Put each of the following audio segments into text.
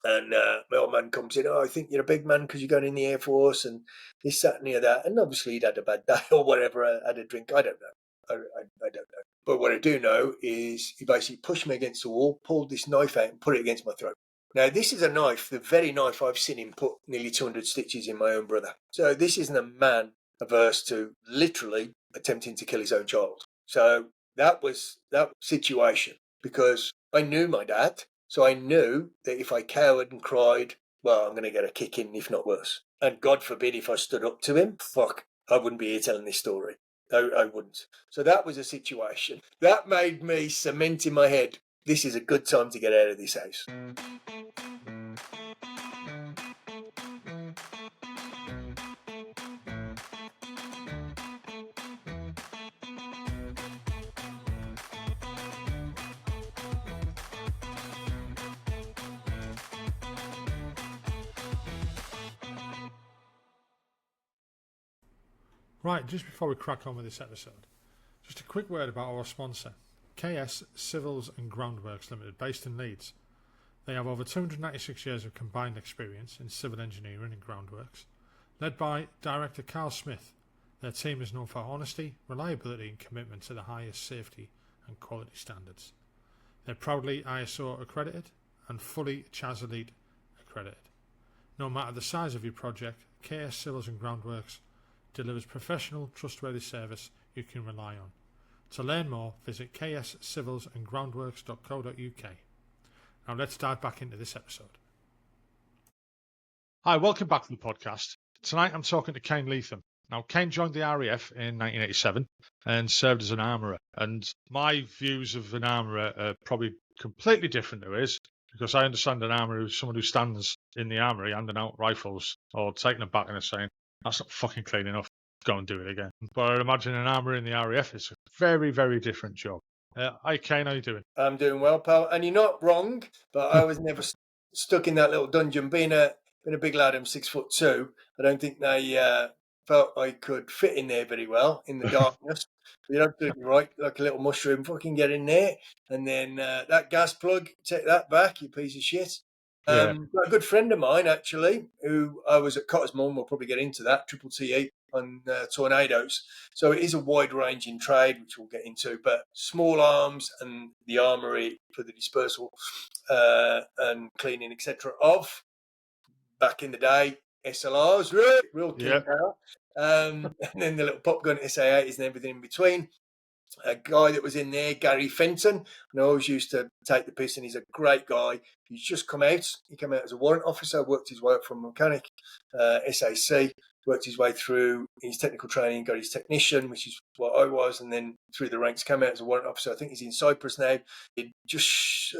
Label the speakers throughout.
Speaker 1: And my old man comes in, I think you're a big man because you're going in the Air Force and this, that, and the other. And obviously he'd had a bad day or whatever, had a drink. I don't know. I don't know. But what I do know is he basically pushed me against the wall, pulled this knife out and put it against my throat. Now, this is a knife, the very knife I've seen him put nearly 200 stitches in my own brother. So this isn't a man averse to literally attempting to kill his own child. So that was that situation, because I knew my dad. So I knew that if I cowered and cried, well, I'm going to get a kick in, if not worse. And God forbid if I stood up to him, I wouldn't be here telling this story. I wouldn't. So that was a situation. That made me cement in my head, this is a good time to get out of this house.
Speaker 2: Right, just before we crack on with this episode, just a quick word about our sponsor, KS Civils and Groundworks Limited, based in Leeds. They have over 296 years of combined experience in civil engineering and groundworks. Led by Director Carl Smith, their team is known for honesty, reliability and commitment to the highest safety and quality standards. They're proudly ISO accredited and fully CHAS Elite accredited. No matter the size of your project, KS Civils and Groundworks delivers professional, trustworthy service you can rely on. To learn more, visit kscivilsandgroundworks.co.uk. Now let's dive back into this episode. Hi, welcome back to the podcast. Tonight I'm talking to Cain Leathem. Now, Cain joined the RAF in 1987 and served as an armourer. And my views of an armourer are probably completely different to his, because I understand an armourer is someone who stands in the armoury handing out rifles or taking them back and saying, that's not fucking clean enough, go and do it again. But I'd imagine an armourer in the RAF is a very, very different job. Hi, Cain, how you doing?
Speaker 1: I'm doing well, pal. And you're not wrong, but I was never stuck in that little dungeon. Being a big lad, I'm 6'2". I don't think they felt I could fit in there very well in the darkness. You're absolutely right. Like a little mushroom, fucking get in there. And then that gas plug, take that back, you piece of shit.
Speaker 2: Yeah.
Speaker 1: A good friend of mine, actually, who I was at Cotter's Mum, we'll probably get into that, Triple T on tornadoes. So it is a wide-ranging trade, which we'll get into, but small arms and the armoury for the dispersal and cleaning, etc. of, back in the day, SLRs, real killing power. And then the little pop gun SA-80s and everything in between. A guy that was in there, Gary Fenton, and I always used to take the piss, and he's a great guy. He's just come out. He came out as a warrant officer, worked his way up from mechanic, SAC, worked his way through his technical training, got his technician, which is what I was, and then through the ranks, came out as a warrant officer. I think he's in Cyprus now. Just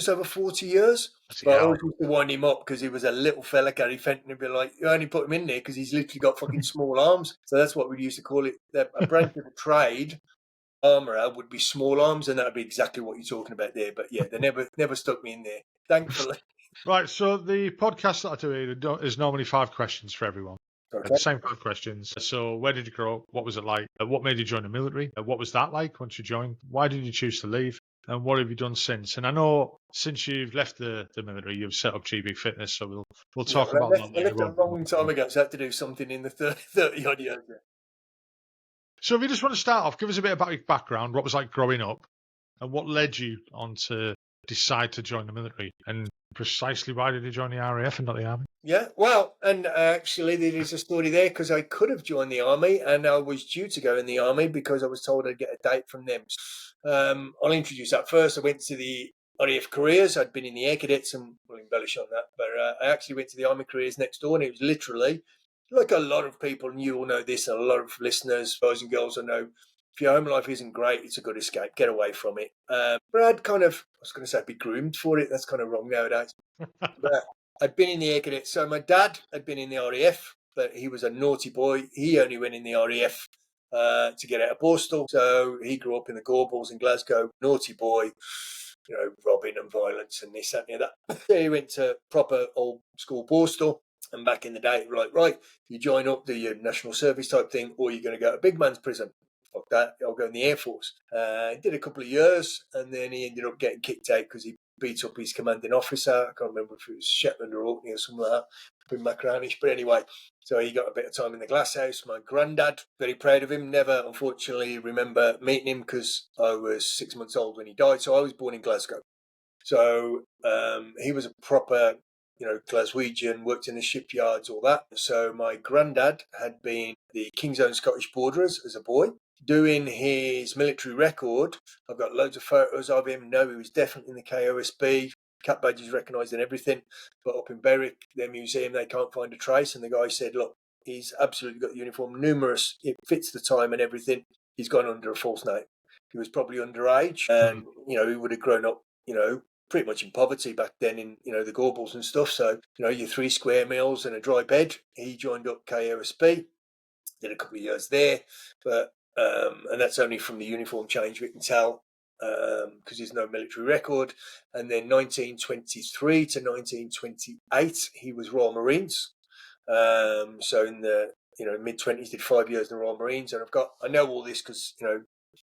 Speaker 1: over 40 years. But I always used to wind him up because he was a little fella, Gary Fenton, and be like, you only put him in there because he's literally got fucking small arms. So that's what we used to call it. A branch of the trade armourer would be small arms, and that would be exactly what you're talking about there. But yeah, they never stuck me in there, thankfully.
Speaker 2: Right, so the podcast that I do here is normally 5 questions for everyone.
Speaker 1: Okay.
Speaker 2: The same 5 questions. So where did you grow up? What was it like? What made you join the military? What was that like once you joined? Why did you choose to leave? And what have you done since? And I know since you've left the military, you've set up GB Fitness, so we'll talk about that later.
Speaker 1: I left a long time ago, so I had to do something in the 30 odd years.
Speaker 2: So if you just want to start off, give us a bit about your background, what was like growing up, and what led you on to decide to join the military, and precisely why did you join the RAF and not the Army?
Speaker 1: Yeah, well, and actually there is a story there, because I could have joined the Army, and I was due to go in the Army because I was told I'd get a date from them. I'll introduce that first. I went to the RAF careers. I'd been in the Air Cadets, and we'll embellish on that, but I actually went to the Army careers next door, and it was literally, like a lot of people, and you all know this, and a lot of listeners, boys and girls, I know, if your home life isn't great, it's a good escape. Get away from it. But I'd I was going to say be groomed for it. That's kind of wrong nowadays. But I'd been in the Air Cadets. So my dad had been in the RAF, but he was a naughty boy. He only went in the RAF to get out of Borstal. So he grew up in the Gorbals in Glasgow. Naughty boy, robbing and violence and this, that, and that. So he went to proper old school Borstal. And back in the day, like, right, you join up, do your national service type thing, or you're going to go to big man's prison. Fuck that, I'll go in the Air Force. He did a couple of years, and then he ended up getting kicked out because he beat up his commanding officer. I can't remember if it was Shetland or Orkney or something like that, up in Macranish. But anyway, so he got a bit of time in the glass house. My granddad, very proud of him. Never, unfortunately, remember meeting him because I was 6 months old when he died. So I was born in Glasgow. So he was a proper, Glaswegian, worked in the shipyards, all that. So my granddad had been the King's Own Scottish Borderers as a boy. Doing his military record, I've got loads of photos of him. No, he was definitely in the KOSB. Cap badges recognised and everything. But up in Berwick, their museum, they can't find a trace. And the guy said, look, he's absolutely got the uniform, numerous, it fits the time and everything. He's gone under a false name. He was probably underage and, he would have grown up, pretty much in poverty back then in, the Gorbals and stuff. So, your 3 square meals and a dry bed. He joined up KOSB, did a couple of years there, but and that's only from the uniform change we can tell, because there's no military record. And then 1923 to 1928, he was Royal Marines. So in the mid-20s, did 5 years in the Royal Marines, and I know all this because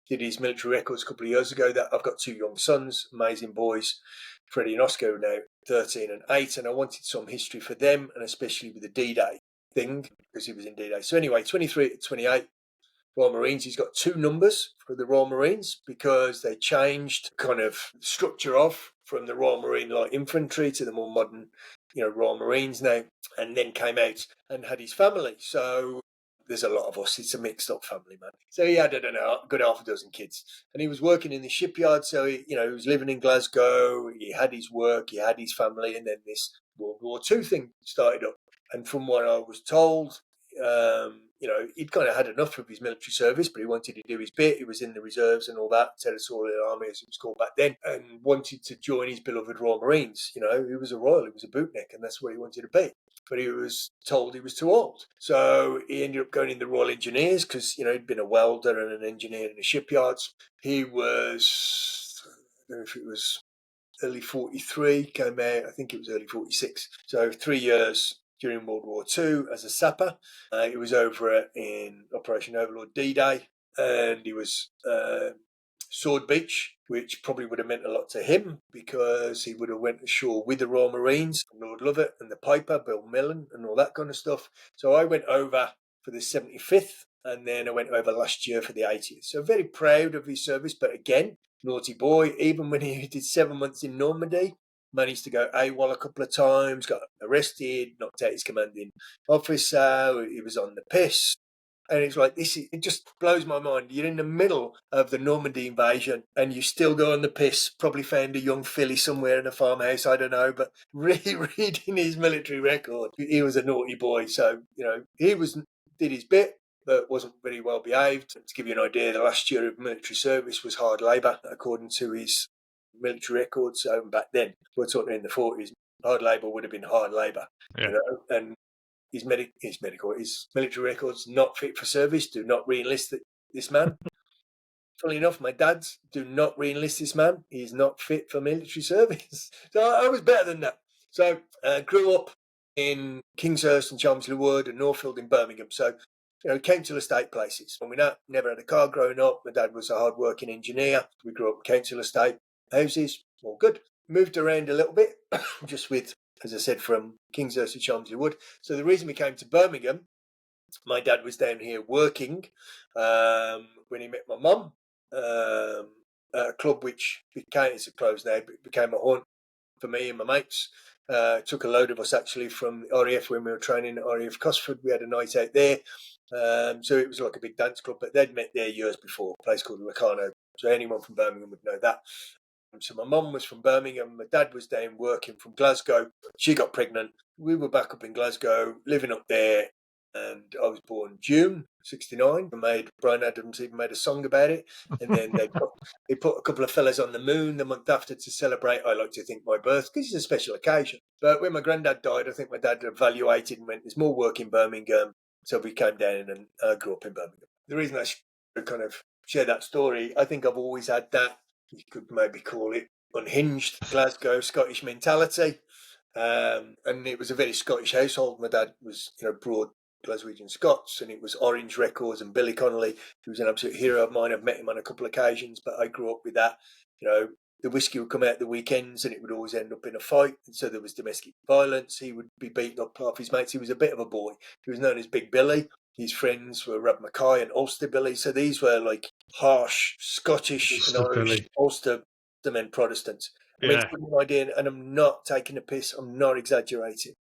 Speaker 1: did his military records a couple of years ago. That I've got 2 young sons, amazing boys, Freddie and Oscar, now 13 and 8, and I wanted some history for them, and especially with the D-Day thing because he was in D-Day. So anyway, 23 to 28. Royal Marines, he's got 2 numbers for the Royal Marines because they changed kind of structure from the Royal Marine Light Infantry to the more modern, Royal Marines now, and then came out and had his family. So there's a lot of us. It's a mixed up family, man. So he had, I don't know, a good half a dozen kids. And he was working in the shipyard. So, he was living in Glasgow. He had his work. He had his family. And then this World War II thing started up. And from what I was told, he'd kind of had enough of his military service, but he wanted to do his bit. He was in the reserves and all that, Territorial Army as it was called back then, and wanted to join his beloved Royal Marines. He was a royal, he was a bootneck, and that's what he wanted to be. But he was told he was too old. So he ended up going in the Royal Engineers because, he'd been a welder and an engineer in the shipyards. He was, I don't know if it was early 43, came out, I think it was early 46. So 3 years during World War II as a sapper. He was over in Operation Overlord D-Day, and he was Sword Beach, which probably would have meant a lot to him because he would have went ashore with the Royal Marines, Lord Lovett and the Piper, Bill Millen, and all that kind of stuff. So I went over for the 75th, and then I went over last year for the 80th. So very proud of his service, but again, naughty boy. Even when he did 7 months in Normandy, managed to go AWOL a couple of times, got arrested, knocked out his commanding officer, he was on the piss. And it's like, it just blows my mind. You're in the middle of the Normandy invasion and you still go on the piss, probably found a young filly somewhere in a farmhouse, I don't know, but reading his military record, he was a naughty boy. So, he did his bit, but wasn't very well behaved. To give you an idea, the last year of military service was hard labour, according to his military records. So back then, we're talking in the 40s, hard labour would have been hard labour, and his military records, not fit for service, do not re-enlist this man. Funnily enough, my dad's, do not re-enlist this man. He's not fit for military service. So I was better than that. So grew up in Kingshurst and Chelmsley Wood and Northfield in Birmingham. So, came to estate places. And we never had a car growing up. My dad was a hard-working engineer. We grew up, came to estate houses, all good. Moved around a little bit, just with, as I said, from Kingshurst to Chelmsley Wood. So the reason we came to Birmingham, my dad was down here working when he met my mum at a club which it's closed now, but it became a haunt for me and my mates. Took a load of us actually from the RAF when we were training at RAF Cosford. We had a night out there. So it was like a big dance club, but they'd met there years before, a place called Locarno. So anyone from Birmingham would know that. So my mum was from Birmingham, my dad was down working from Glasgow. She got pregnant. We were back up in Glasgow, living up there, and I was born June 69. Brian Adams even made a song about it. And then they put a couple of fellas on the moon the month after to celebrate, I like to think, my birth, because it's a special occasion. But when my granddad died, I think my dad evaluated and went, there's more work in Birmingham. So we came down and grew up in Birmingham. The reason I kind of share that story, I think I've always had that, you could maybe call it, unhinged Glasgow Scottish mentality. And it was a very Scottish household. My dad was, broad Glaswegian Scots, and it was Orange Records and Billy Connolly, who was an absolute hero of mine. I've met him on a couple of occasions, but I grew up with that, the whiskey would come out the weekends and it would always end up in a fight. And so there was domestic violence. He would be beaten up half his mates. He was a bit of a boy. He was known as Big Billy. His friends were Rob Mackay and Ulster Billy. So these were like harsh Scottish and Irish Ulster men Protestants. I mean, it's an idea, and I'm not taking a piss. I'm not exaggerating.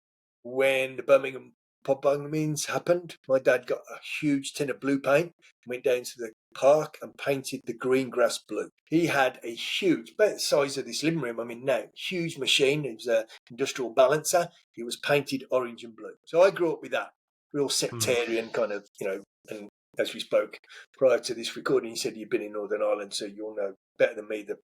Speaker 1: When the Birmingham pub bombings happened, my dad got a huge tin of blue paint, went down to the park and painted the green grass blue. He had a huge, about the size of this living room I'm in now, huge machine. It was an industrial balancer. It was painted orange and blue. So I grew up with that real sectarian kind of, and as we spoke prior to this recording, you said you've been in Northern Ireland, so you'll know better than me the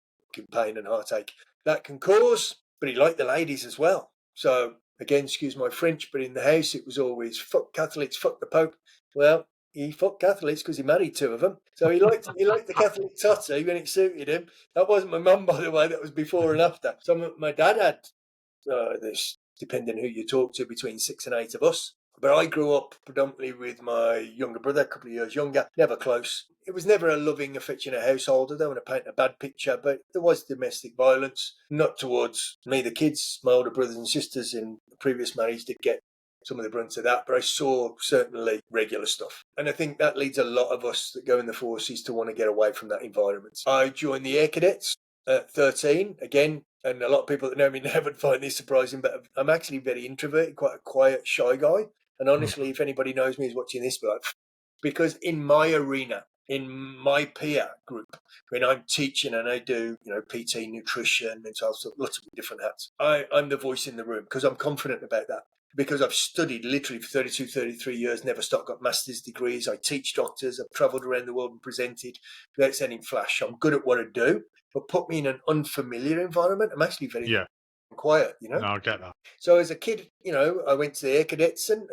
Speaker 1: pain and heartache that can cause. But he liked the ladies as well. So again, excuse my French, but in the house it was always fuck Catholics, fuck the Pope. Well, he fucked Catholics because he married 2 of them. So he liked the Catholic totty when it suited him. That wasn't my mum, by the way. That was before and after. So my dad had this, depending who you talk to, between 6 and 8 of us. But I grew up predominantly with my younger brother, a couple of years younger, never close. It was never a loving, affectionate household. I don't want to paint a bad picture, but there was domestic violence, not towards me, the kids. My older brothers and sisters in the previous marriage did get some of the brunt of that, but I saw certainly regular stuff. And I think that leads a lot of us that go in the forces to want to get away from that environment. I joined the Air Cadets at 13, again, and a lot of people that know me now would find this surprising, but I'm actually very introverted, quite a quiet, shy guy. And honestly, if anybody knows me is watching this, but because in my arena, in my peer group, when I'm teaching and I do, PT, nutrition, and so lots of different hats, I'm the voice in the room because I'm confident about that. Because I've studied literally for 32, 33 years, never stopped, got master's degrees. I teach doctors. I've travelled around the world and presented without sending flash. I'm good at what I do, but put me in an unfamiliar environment, I'm actually very quiet,
Speaker 2: No, I get that.
Speaker 1: So as a kid, I went to the Air Cadets and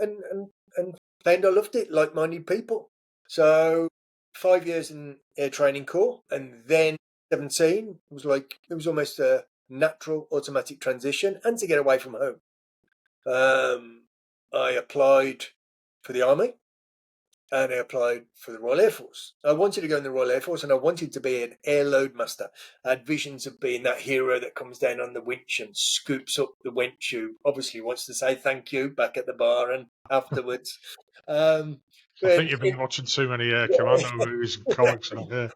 Speaker 1: found I loved it, like-minded people. So 5 years in Air Training Corps, and then 17, it was almost a natural automatic transition, and to get away from home. I applied for the Army and I applied for the Royal Air Force. I wanted to go in the Royal Air Force and I wanted to be an air load master. I had visions of being that hero that comes down on the winch and scoops up the winch who obviously wants to say thank you back at the bar and afterwards.
Speaker 2: I think you've been watching too many Commando movies and comics and that,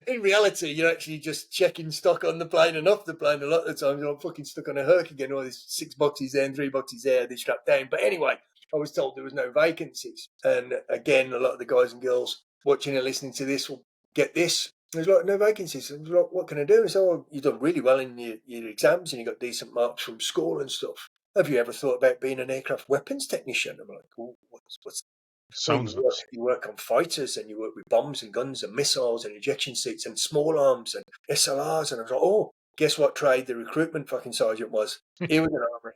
Speaker 1: In reality, you're actually just checking stock on the plane and off the plane a lot of the times. I'm fucking stuck on a Herc again, all these 6 boxes there and 3 boxes there, they strapped down. But anyway, I was told there was no vacancies. And again, a lot of the guys and girls watching and listening to this will get this. There's like no vacancies. I was like, what can I do? And so, oh, you've done really well in your exams and you got decent marks from school and stuff. Have you ever thought about being an aircraft weapons technician? I'm like, oh, what's you work on fighters and you work with bombs and guns and missiles and ejection seats and small arms and SLRs. And I was like, oh, guess what trade the recruitment fucking sergeant was? He was an armourer.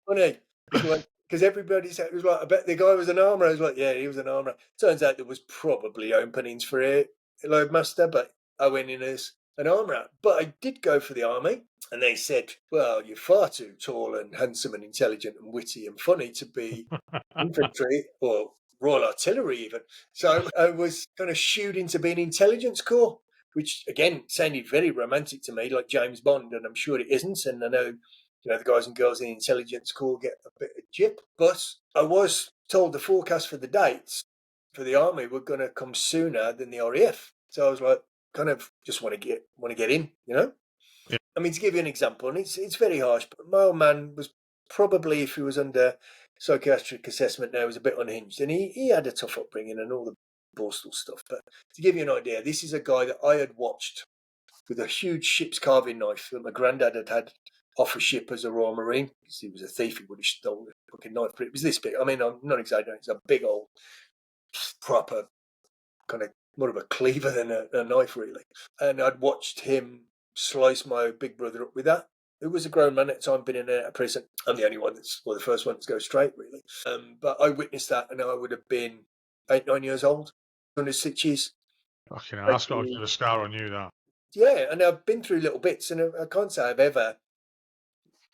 Speaker 1: Wasn't he? Because everybody said, it was like, I bet the guy was an armourer. I was like, yeah, he was an armourer. Turns out there was probably openings for a loadmaster, but I went in as an armourer. But I did go for the Army. And they said, well, you're far too tall and handsome and intelligent and witty and funny to be infantry or Royal Artillery even. So I was kind of shooed into being intelligence corps, which again sounded very romantic to me, like James Bond, and I'm sure it isn't. And I know, the guys and girls in the intelligence corps get a bit of jip. But I was told the forecast for the dates for the Army were going to come sooner than the RAF. So I was like, kind of just want to get in, Yeah. I mean, to give you an example, and it's very harsh, but my old man was probably, if he was under psychiatric assessment now, was a bit unhinged, and he had a tough upbringing and all the borstal stuff. But to give you an idea, this is a guy that I had watched with a huge ship's carving knife that my granddad had off a ship as a Royal Marine, because he was a thief. He would have stolen a fucking knife, but it was this big. I mean, I'm not exaggerating. It's a big old, proper kind of more of a cleaver than a knife, really. And I'd watched him slice my big brother up with that. Who was a grown man at the time, been in a prison. I'm the only one the first one to go straight, really. But I witnessed that, and I would have been 8, 9 years old, under stitches.
Speaker 2: Fucking hell, that's got to put a scar on you, that.
Speaker 1: Yeah, and I've been through little bits, and I can't say I've ever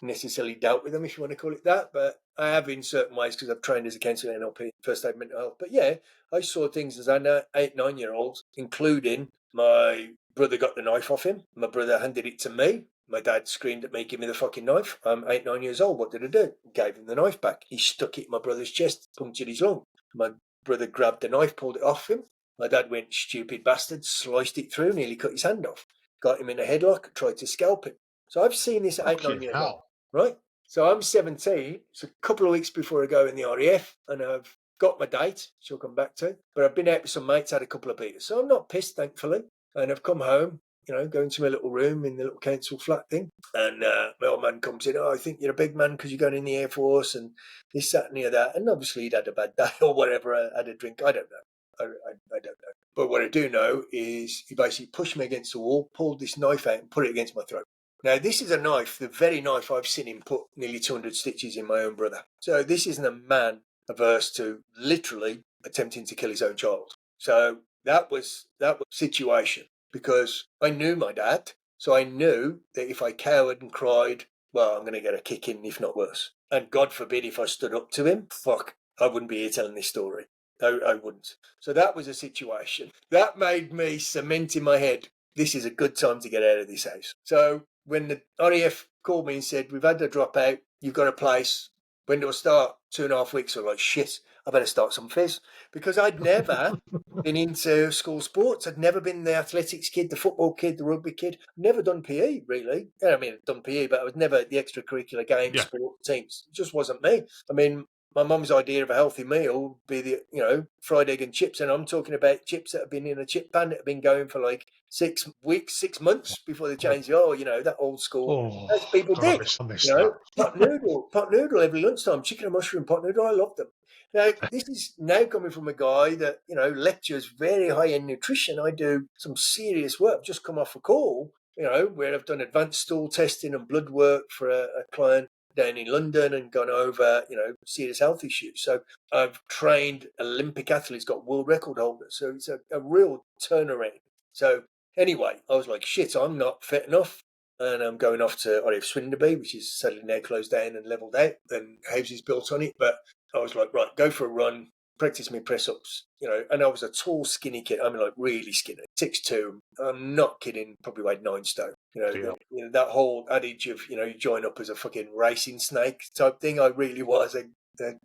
Speaker 1: necessarily dealt with them, if you want to call it that, but I have in certain ways because I've trained as a counsellor in NLP, first aid mental health. But yeah, I saw things as an 8, 9 year old, including my Brother got the knife off him. My brother handed it to me. My dad screamed at me, give me the fucking knife. I'm 8, 9 years old. What did I do? Gave him the knife back. He stuck it in my brother's chest, punctured his lung. My brother grabbed the knife, pulled it off him. My dad went, stupid bastard, sliced it through, nearly cut his hand off. Got him in a headlock, tried to scalp him. So I've seen this at 8, 9 years old, right? So I'm 17. It's a couple of weeks before I go in the RAF, and I've got my date, which I'll come back to. But I've been out with some mates, had a couple of beers. So I'm not pissed, thankfully. And I've come home, go into my little room in the little council flat thing. And my old man comes in, I think you're a big man because you're going in the Air Force and this, that, and the other. And obviously he'd had a bad day or whatever, had a drink. I don't know. I don't know. But what I do know is he basically pushed me against the wall, pulled this knife out and put it against my throat. Now, this is a knife, the very knife I've seen him put nearly 200 stitches in my own brother. So this isn't a man averse to literally attempting to kill his own child. So that was situation, because I knew my dad. So I knew that if I cowered and cried, well, I'm going to get a kick in, if not worse. And God forbid if I stood up to him, I wouldn't be here telling this story. I wouldn't. So that was a situation. That made me cement in my head, this is a good time to get out of this house. So when the RAF called me and said, we've had a dropout, you've got a place, when do I start? 2.5 weeks. I was like, shit, I better start some fizz. Because I'd never been into school sports. I'd never been the athletics kid, the football kid, the rugby kid. Never done PE, really. I mean, I'd done PE, but I was never the extracurricular games, sport teams. It just wasn't me. I mean, my mum's idea of a healthy meal would be the, fried egg and chips. And I'm talking about chips that have been in a chip pan that have been going for like 6 weeks, 6 months before they changed that old school. As people did. Pot noodle every lunchtime, chicken and mushroom pot noodle. I love them. Now, this is now coming from a guy that, lectures very high-end nutrition. I do some serious work, just come off a call, where I've done advanced stool testing and blood work for a client down in London and gone over, serious health issues. So I've trained Olympic athletes, got world record holders. So it's a real turnaround. So anyway, I was like, shit, I'm not fit enough. And I'm going off to RAF Swinderby, which is sadly now closed down and levelled out, and houses built on it. But I was like, right, go for a run, practice me press-ups, and I was a tall, skinny kid. I mean, like really skinny, 6'2". I'm not kidding, probably weighed 9 stone. That whole adage of, you join up as a fucking racing snake type thing. I really was a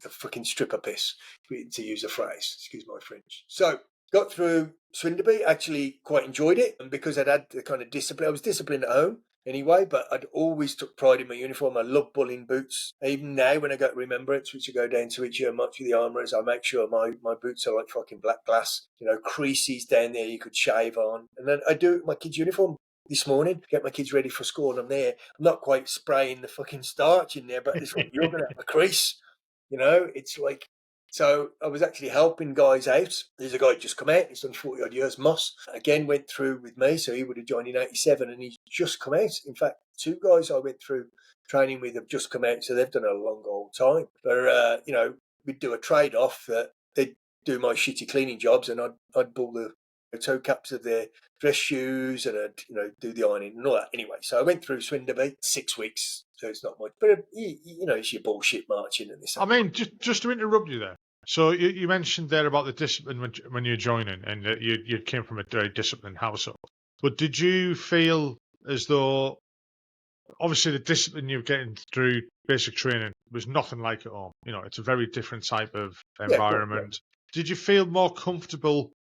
Speaker 1: fucking stripper piss, to use a phrase. Excuse my French. So got through Swinderby, actually quite enjoyed it. And because I'd had the kind of discipline, I was disciplined at home anyway, but I'd always took pride in my uniform. I love bullying boots. Even now, when I go to Remembrance, which I go down to each year, much with the armourers, I make sure my boots are like fucking black glass, creases down there you could shave on. And then I do my kids' uniform this morning, get my kids ready for school, and I'm there. I'm not quite spraying the fucking starch in there, but it's like, you're going to have a crease. It's like, so I was actually helping guys out. There's a guy who just come out. He's done 40 odd years. Moss again went through with me, so he would have joined in 87, and he's just come out. In fact, 2 guys I went through training with have just come out, so they've done a long old time. But we'd do a trade off that they'd do my shitty cleaning jobs, and I'd pull the toe caps of their dress shoes, and I'd do the ironing and all that. Anyway, so I went through Swinderby, 6 weeks. So it's not much, but it's your bullshit marching and this.
Speaker 2: I mean, just to interrupt you there. So you mentioned there about the discipline when you're joining, and that you came from a very disciplined household. But did you feel as though, obviously, the discipline you're getting through basic training was nothing like at home? It's a very different type of environment. Yeah. Did you feel more comfortable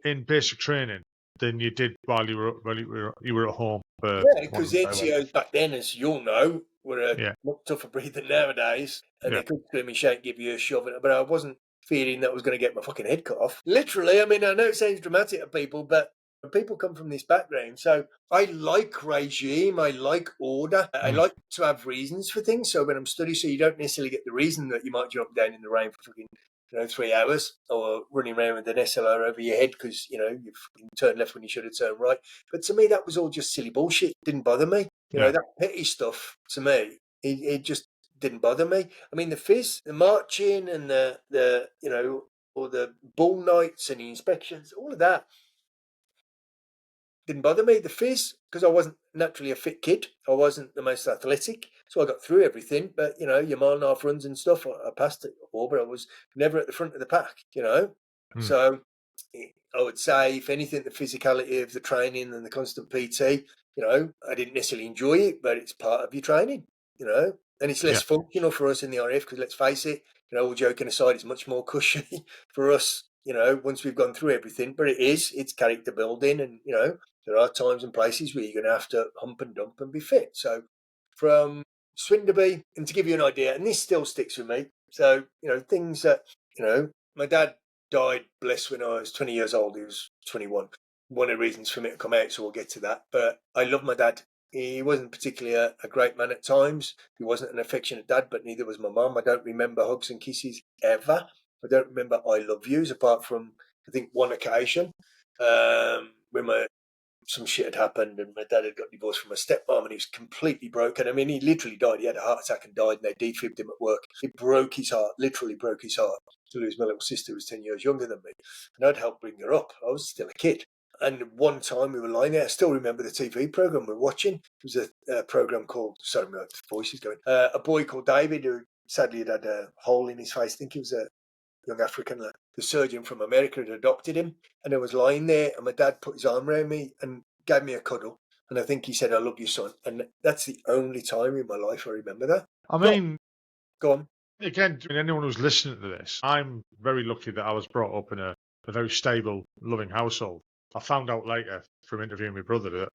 Speaker 2: in basic training than you did while you were at home?
Speaker 1: Because the NCOs back then, as you all know, were a much tougher breed than nowadays, and they could scream and shout, give you a shove, but I wasn't fearing that I was going to get my fucking head cut off. Literally, I mean, I know it sounds dramatic to people, but people come from this background, so I like regime, I like order, I like to have reasons for things. So when I'm studying, so you don't necessarily get the reason that you might jump down in the rain for fucking 3 hours, or running around with an SLR over your head because, you've turned left when you should have turned right. But to me, that was all just silly bullshit. It didn't bother me. That petty stuff, to me, it just didn't bother me. I mean, the fizz, the marching and the or the ball nights and the inspections, all of that didn't bother me. The fizz, because I wasn't naturally a fit kid. I wasn't the most athletic. So I got through everything. But, your mile and a half runs and stuff, I passed it all, but I was never at the front of the pack, So I would say, if anything, the physicality of the training and the constant PT, I didn't necessarily enjoy it, but it's part of your training, and it's less functional for us in the RAF because let's face it, all joking aside, it's much more cushy for us, once we've gone through everything, but it's character building, and, there are times and places where you're going to have to hump and dump and be fit. So from Swinderby, and to give you an idea, and this still sticks with me, so, things that, my dad died, blessed, when I was 20 years old. He was 21. One of the reasons for me to come out, so we'll get to that. But I love my dad. He wasn't particularly a great man at times. He wasn't an affectionate dad, but neither was my mum. I don't remember hugs and kisses ever. I don't remember I love yous apart from, I think, one occasion when some shit had happened and my dad had got divorced from my stepmom and he was completely broken. I mean, he literally died. He had a heart attack and died, and they defibbed him at work. It broke his heart, literally broke his heart, to lose my little sister who was 10 years younger than me. And I'd helped bring her up. I was still a kid. And one time we were lying there, I still remember the TV programme we were watching. It was a programme called, sorry, my voice is going, a boy called David who sadly had a hole in his face. I think he was a young African lad. The surgeon from America had adopted him, and I was lying there, and my dad put his arm around me and gave me a cuddle. And I think he said, "I love you, son." And that's the only time in my life I remember that.
Speaker 2: I mean,
Speaker 1: go on.
Speaker 2: Again, anyone who's listening to this, I'm very lucky that I was brought up in a very stable, loving household. I found out later from interviewing my brother that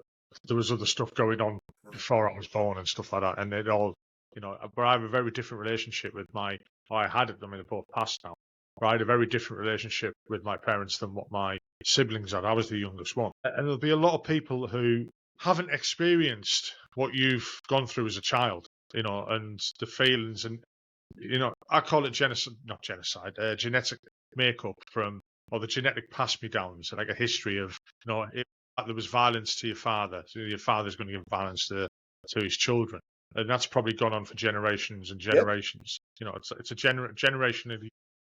Speaker 2: there was other stuff going on before I was born and stuff like that. And it all, but I have a very different relationship with I had it, I mean, they're both passed now. But I had a very different relationship with my parents than what my siblings had. I was the youngest one. And there'll be a lot of people who haven't experienced what you've gone through as a child, and the feelings and, I call it genetic makeup or the genetic pass-me-downs, like a history of, if there was violence to your father, so your father's going to give violence to his children. And that's probably gone on for generations and generations. Yep. It's a generationally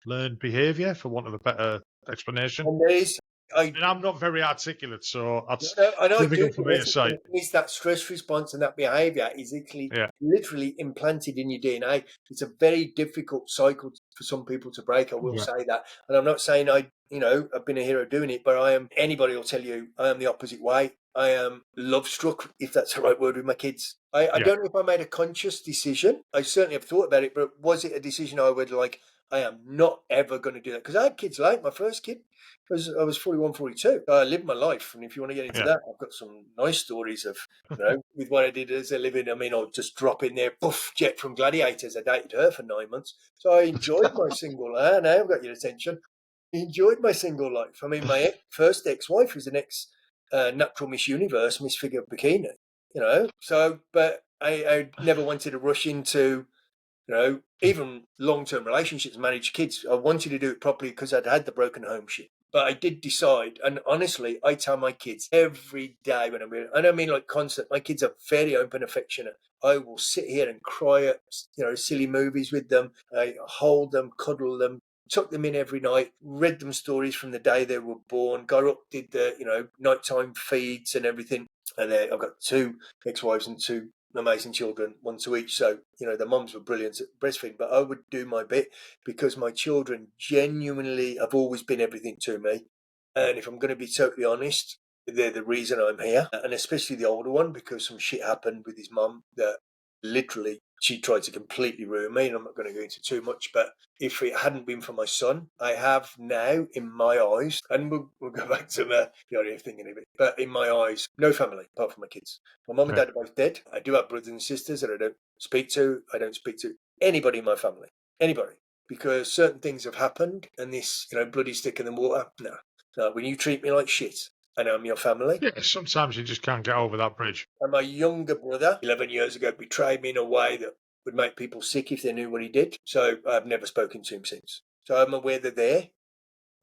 Speaker 2: learned behaviour, for want of a better explanation.
Speaker 1: And there is,
Speaker 2: and I'm not very articulate, so that's
Speaker 1: I
Speaker 2: difficult for me to say.
Speaker 1: It's that stress response and that behaviour is literally implanted in your DNA. It's a very difficult cycle for some people to break. I will say that, and I'm not saying I've been a hero doing it, but anybody will tell you I am the opposite way. I am love struck, if that's the right word, with my kids. I don't know if I made a conscious decision. I certainly have thought about it, but was it a decision I would like? I am not ever going to do that, because I had kids late. My first kid, I was 41, 42. I lived my life, and if you want to get into that, I've got some nice stories of, with what I did as a living. I mean, I'll just drop in there, poof, Jet from Gladiators. I dated her for 9 months, so I enjoyed my single life. Now I've got your attention. I enjoyed my single life. I mean, my first ex-wife was an natural Miss Universe, Miss Figure Bikini. So, but I never wanted to rush into, even long-term relationships, manage kids. I wanted to do it properly because I'd had the broken home shit. But I did decide, and honestly, I tell my kids every day when I don't mean like constant. My kids are very open, affectionate. I will sit here and cry at, silly movies with them. I hold them, cuddle them, took them in every night, read them stories from the day they were born, got up, did the, nighttime feeds and everything. And I've got 2 ex-wives and 2 amazing children, 1 to each. So, the mums were brilliant at breastfeeding, but I would do my bit because my children genuinely have always been everything to me. And if I'm going to be totally honest, they're the reason I'm here. And especially the older one, because some shit happened with his mum that literally she tried to completely ruin me. And I'm not going to go into too much, but if it hadn't been for my son, I have now in my eyes, and we'll go back to the idea of thinking of it, but in my eyes, no family apart from my kids. My mum and dad are both dead. I do have brothers and sisters that I don't speak to. I don't speak to anybody in my family, anybody, because certain things have happened, and this, bloody stick in the water. No, when you treat me like shit, and I'm your family.
Speaker 2: Yeah, sometimes you just can't get over that bridge.
Speaker 1: And my younger brother, 11 years ago, betrayed me in a way that would make people sick if they knew what he did. So I've never spoken to him since. So I'm aware they're there,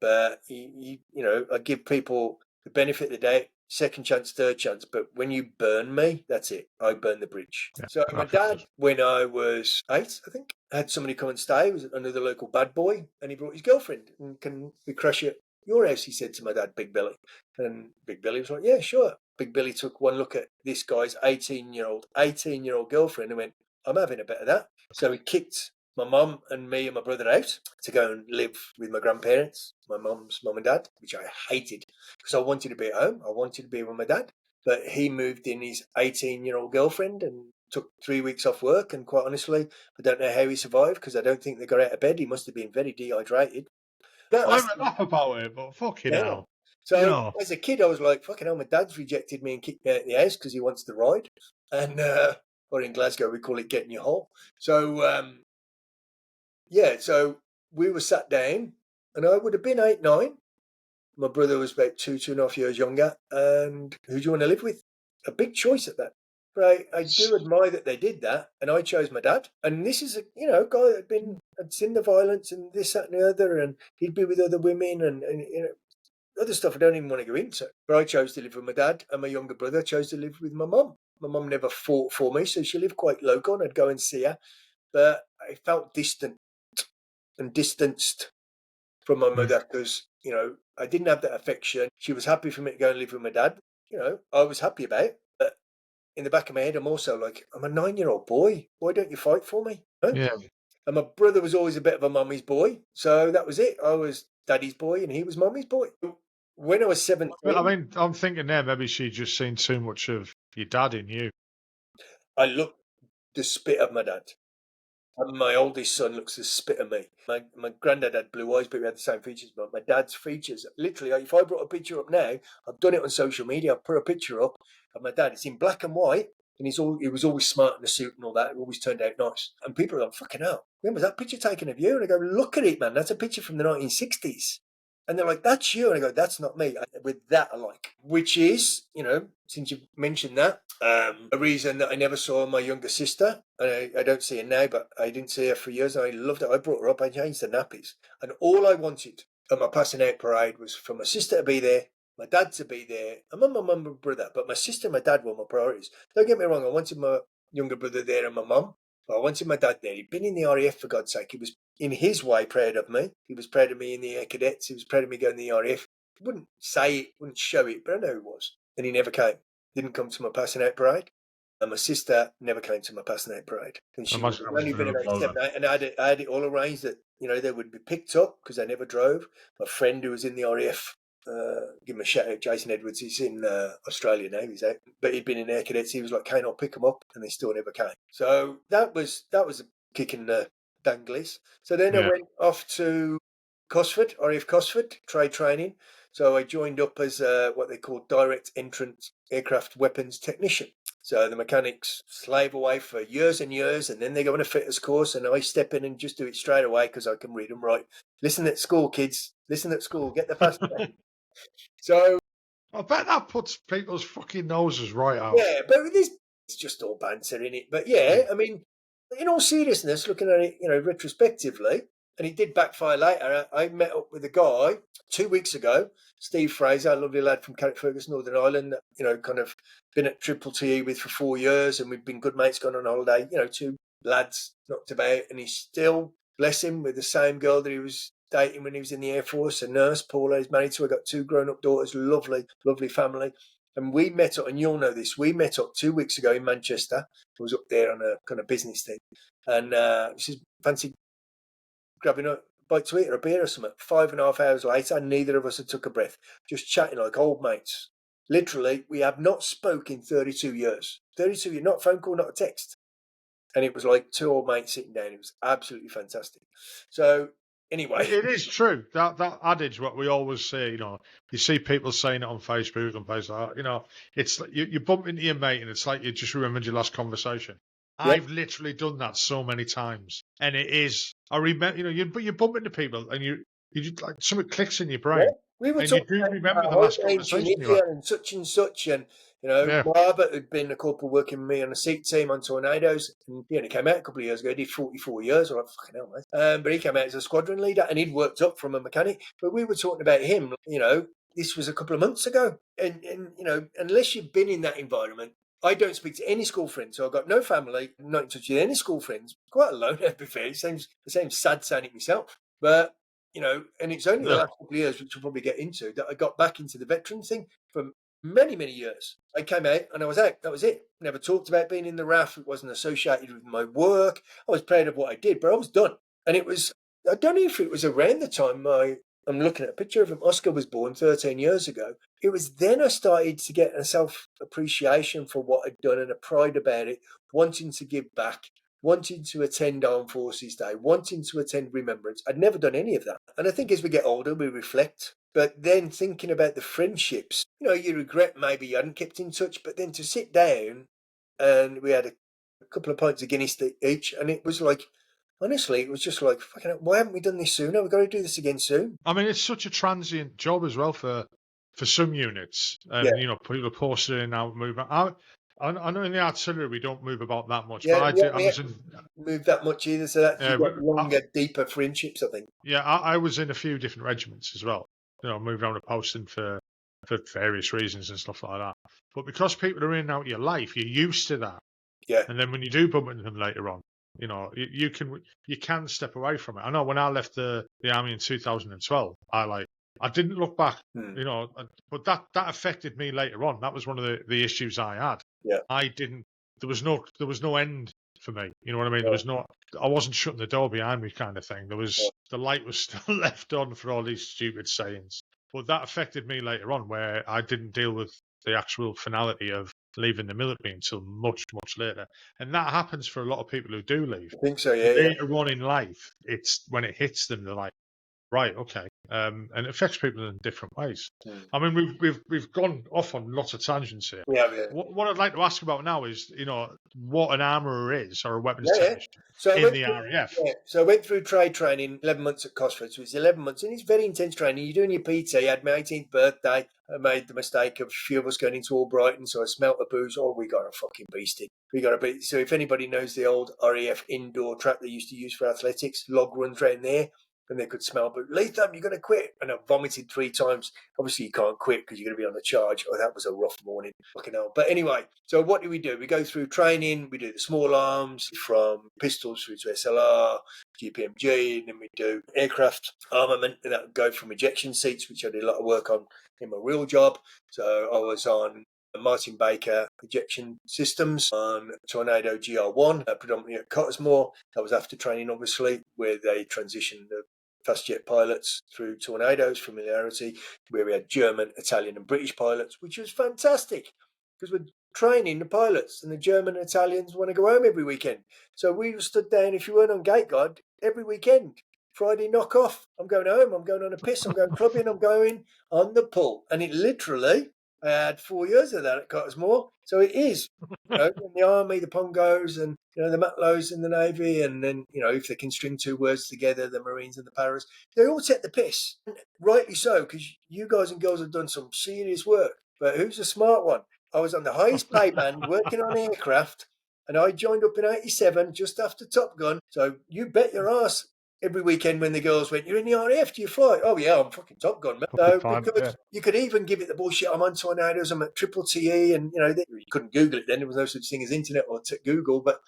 Speaker 1: but I give people the benefit of the doubt, second chance, third chance. But when you burn me, that's it. I burn the bridge. Yeah, so my dad, when I was 8, I think, had somebody come and stay. He was another local bad boy, and he brought his girlfriend. And can we crash at your house? He said to my dad, Big Billy. And Big Billy was like, yeah, sure. Big Billy took one look at this guy's 18-year-old girlfriend and went, I'm having a bit of that. So he kicked my mum and me and my brother out to go and live with my grandparents, my mum's mum and dad, which I hated because I wanted to be at home. I wanted to be with my dad. But he moved in his 18-year-old girlfriend and took 3 weeks off work. And quite honestly, I don't know how he survived because I don't think they got out of bed. He must have been very dehydrated.
Speaker 2: I haven't laugh about it, but fucking hell.
Speaker 1: So as a kid, I was like, fucking hell, my dad's rejected me and kicked me out of the house because he wants to ride. And, or in Glasgow, we call it getting your hole. So, so we were sat down and I would have been 8, 9. My brother was about 2.5 years younger. And who do you want to live with? A big choice at that. But I do admire that they did that, and I chose my dad. And this is a guy that had seen the violence and this, that, and the other, and he'd be with other women and other stuff I don't even want to go into. But I chose to live with my dad, and my younger brother chose to live with my mum. My mum never fought for me, so she lived quite local, and I'd go and see her. But I felt distant and distanced from my mother because, I didn't have that affection. She was happy for me to go and live with my dad. I was happy about it. But in the back of my head, I'm also like, I'm a 9-year-old boy. Why don't you fight for me?
Speaker 2: Yeah.
Speaker 1: And my brother was always a bit of a mummy's boy. So that was it. I was daddy's boy and he was mummy's boy. When I was 17...
Speaker 2: I mean, I'm thinking there, maybe she just seen too much of your dad in you.
Speaker 1: I looked the spit of my dad. And my oldest son looks the spit of me. My granddad had blue eyes, but we had the same features. But my dad's features, literally, if I brought a picture up now, I've done it on social media. I've put a picture up of my dad. It's in black and white, and he was always smart in a suit and all that. It always turned out nice. And people are like, fucking hell, when was that picture taken of you? And I go, look at it, man. That's a picture from the 1960s. And they're like, that's you. And I go, that's not me. With that, I like. Which is, since you've mentioned that, a reason that I never saw my younger sister. And I don't see her now, but I didn't see her for years. And I loved it. I brought her up. I changed the nappies. And all I wanted at my passing out parade was for my sister to be there, my dad to be there, and my mum and my brother. But my sister and my dad were my priorities. Don't get me wrong. I wanted my younger brother there and my mum. But I wanted my dad there. He'd been in the RAF, for God's sake. He was, in his way, proud of me. He was proud of me in the Air Cadets. He was proud of me going to the RAF. He wouldn't say it, wouldn't show it, but I know he was. And he never came. Didn't come to my passing out parade. And my sister never came to my passing out parade. And she was only been about 7, 8. And I had it all arranged that, they would be picked up because they never drove. My friend who was in the RAF, give him a shout out, Jason Edwards. He's in Australia now. He's out, but he'd been in Air Cadets. He was like, "Kane, I'll pick them up," and they still never came. So that was a kick in the danglies. So then I went off to Cosford, RAF Cosford, trade training. So I joined up as what they call direct entrant aircraft weapons technician. So the mechanics slave away for years and years, and then they go on a fitters course, and I step in and just do it straight away because I can read and write. Listen at school, kids. Listen at school. Get the fast way. So
Speaker 2: I bet that puts people's fucking noses right out.
Speaker 1: Yeah, but it's just all banter in it. But yeah, I mean, in all seriousness, looking at it, retrospectively, and it did backfire later. I met up with a guy 2 weeks ago, Steve Fraser, a lovely lad from Carrickfergus, Northern Ireland, kind of been at Triple TE with for 4 years, and we've been good mates, gone on holiday, 2 lads knocked about, and he's still, bless him, with the same girl that he was dating when he was in the Air Force, a nurse, Paula. He's married to her, got 2 grown-up daughters, lovely, lovely family. And we met up, and you'll know this, we met up 2 weeks ago in Manchester. I was up there on a kind of business thing. And she says, fancy grabbing a bite to eat or a beer or something. 5.5 hours later, neither of us had took a breath, just chatting like old mates. Literally, we have not spoken in 32 years. 32 years, not a phone call, not a text. And it was like 2 old mates sitting down. It was absolutely fantastic. So anyway,
Speaker 2: it is true that adage what we always say. You see people saying it on Facebook and places like that. It's like you bump into your mate and it's like you just remembered your last conversation. Yeah. I've literally done that so many times, and it is. I remember, you bump into people and you just like something clicks in your brain.
Speaker 1: Yeah. We were
Speaker 2: and
Speaker 1: talking
Speaker 2: you do remember
Speaker 1: about
Speaker 2: the last conversation you had.
Speaker 1: and such, and Robert had been a corporal working with me on a seat team on Tornadoes, and he came out a couple of years ago. He did 44 years, or like, fucking hell, mate. But he came out as a squadron leader, and he'd worked up from a mechanic. But we were talking about him. This was a couple of months ago, and unless you've been in that environment. I don't speak to any school friends, so I've got no family, not in touch with any school friends. Quite alone, to be fair. It seems sad saying it myself, but. And it's only the last couple of years, which we'll probably get into, that I got back into the veteran thing from many, many years. I came out and I was out. That was it. Never talked about being in the RAF. It wasn't associated with my work. I was proud of what I did, but I was done. And it was, I don't know if it was around the time I'm looking at a picture of him. Oscar was born 13 years ago. It was then I started to get a self-appreciation for what I'd done and a pride about it, wanting to give back, wanting to attend Armed Forces Day, wanting to attend Remembrance. I'd never done any of that. And I think as we get older, we reflect. But then thinking about the friendships, you regret maybe you hadn't kept in touch, but then to sit down and we had a couple of pints of Guinness each, and it was like, honestly, it was just like, fucking hell, why haven't we done this sooner? We've got to do this again soon.
Speaker 2: I mean, it's such a transient job as well for some units. And, people are posted in and out, moving. I know in the artillery we don't move about that much,
Speaker 1: Yeah,
Speaker 2: but I was in
Speaker 1: move that much either, so that you've got longer, deeper friendships, I think.
Speaker 2: Yeah, I was in a few different regiments as well. Moved around a posting for various reasons and stuff like that. But because people are in and out of your life, you're used to that.
Speaker 1: Yeah.
Speaker 2: And then when you do bump into them later on, you can step away from it. I know when I left the army in 2012, I didn't look back, but that affected me later on. That was one of the issues I had.
Speaker 1: Yeah.
Speaker 2: There was no end for me. You know what I mean? I wasn't shutting the door behind me kind of thing. The light was still left on for all these stupid sayings. But that affected me later on, where I didn't deal with the actual finality of leaving the military until much, much later. And that happens for a lot of people who do leave.
Speaker 1: I think so, yeah.
Speaker 2: Later on in life, it's when it hits them, they're like, right, okay. And it affects people in different ways. I mean, we've gone off on lots of tangents here.
Speaker 1: Yeah.
Speaker 2: What I'd like to ask about now is, what an armourer is, or a weapons technician in the RAF.
Speaker 1: Yeah. So I went through trade training 11 months at Cosford. So it was 11 months, and it's very intense training. You're doing your PT. I had my 18th birthday. I made the mistake of a few of us going into Albrighton, so I smelt the booze. Oh, we got a fucking beasting. So if anybody knows the old RAF indoor track they used to use for athletics, log runs around there, and they could smell, but Leatham, you're going to quit. And I vomited 3 times. Obviously, you can't quit because you're going to be on the charge. Oh, that was a rough morning. Fucking hell. But anyway, so what do? We go through training. We do the small arms from pistols through to SLR, GPMG, and then we do aircraft armament. And that would go from ejection seats, which I did a lot of work on in my real job. So I was on Martin Baker ejection systems on Tornado GR1, predominantly at Cottesmore. That was after training, obviously, where they transitioned the fast jet pilots through Tornadoes, familiarity, where we had German, Italian and British pilots, which was fantastic because we're training the pilots, and the German and Italians want to go home every weekend. So we stood down, if you weren't on gate guard, every weekend. Friday knock off, I'm going home, I'm going on a piss, I'm going clubbing, I'm going on the pull. And it literally, I had 4 years of that at Cottesmore. So it is, in the army, the Pongos and, the Matlows in the Navy. And then, if they can string 2 words together, the Marines and the Paras, they all take the piss. And rightly so, because you guys and girls have done some serious work. But who's the smart one? I was on the highest pay band working on aircraft, and I joined up in 87 just after Top Gun. So you bet your ass every weekend when the girls went, "You're in the RAF, do you fly?" "Oh yeah, I'm fucking Top Gun, man." So you could even give it the bullshit, "I'm on Tornadoes, I'm at Triple TE," and you couldn't Google it then. There was no such thing as internet or Google, but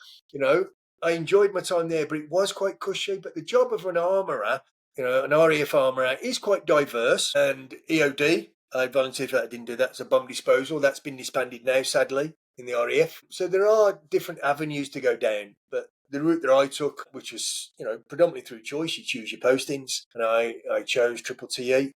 Speaker 1: I enjoyed my time there, but it was quite cushy. But the job of an armourer, an RAF armourer, is quite diverse. And EOD, I volunteered for that. I didn't do that. It's a bomb disposal. That's been disbanded now, sadly, in the RAF. So there are different avenues to go down, but the route that I took, which was, predominantly through choice, you choose your postings, and I chose Triple TE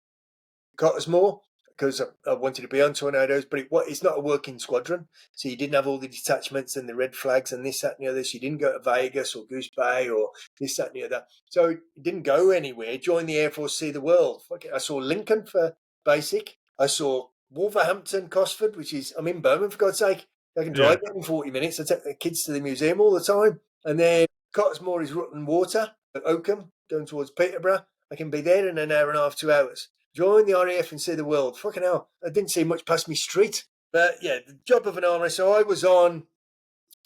Speaker 1: Cottesmore because I wanted to be on Tornadoes, but it's not a working squadron, so you didn't have all the detachments and the red flags and this, that, and the other. So you didn't go to Vegas or Goose Bay or this, that, and the other. So it didn't go anywhere. Join the Air Force, see the world. I saw Lincoln for basic. I saw Wolverhampton, Cosford, which is, I'm in Birmingham, for God's sake. I can drive it in 40 minutes. I take the kids to the museum all the time. And then Cottesmore is Rutland Water, at Oakham, going towards Peterborough. I can be there in an hour and a half, 2 hours. Join the RAF and see the world. Fucking hell, I didn't see much past me street. But yeah, the job of an armourer. So I was on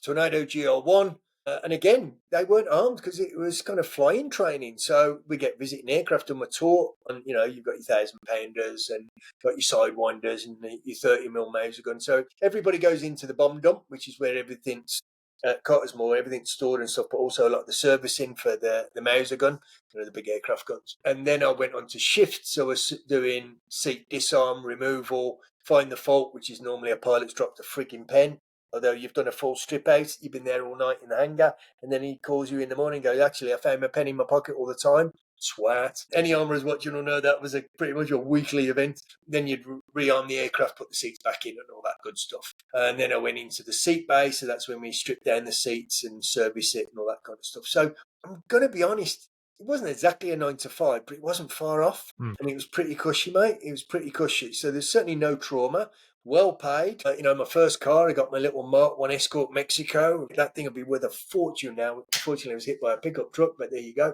Speaker 1: Tornado GR1. And again, they weren't armed because it was kind of flying training. So we get visiting aircraft and we're taught. And, you've got your 1,000-pounders and got your sidewinders and your 30mm Mauser gun. So everybody goes into the bomb dump, which is where everything's at Cottesmore, everything's stored and stuff, but also a lot of the servicing for the Mauser gun, the big aircraft guns. And then I went on to shift, so I was doing seat disarm, removal, find the fault, which is normally a pilot's dropped a frigging pen. Although you've done a full strip out, you've been there all night in the hangar, and then he calls you in the morning and goes, actually, I found my pen in my pocket all the time. Swat. Any armourers watching will know that was pretty much a weekly event. Then you'd rearm the aircraft, put the seats back in and all that good stuff. And then I went into the seat bay, so that's when we stripped down the seats and service it and all that kind of stuff. So I'm going to be honest, it wasn't exactly a 9 to 5, but it wasn't far off. And it was pretty cushy, mate. It was pretty cushy. So there's certainly no trauma. Well paid. My first car, I got my little Mark 1 Escort Mexico. That thing would be worth a fortune now. Unfortunately, it was hit by a pickup truck, but there you go.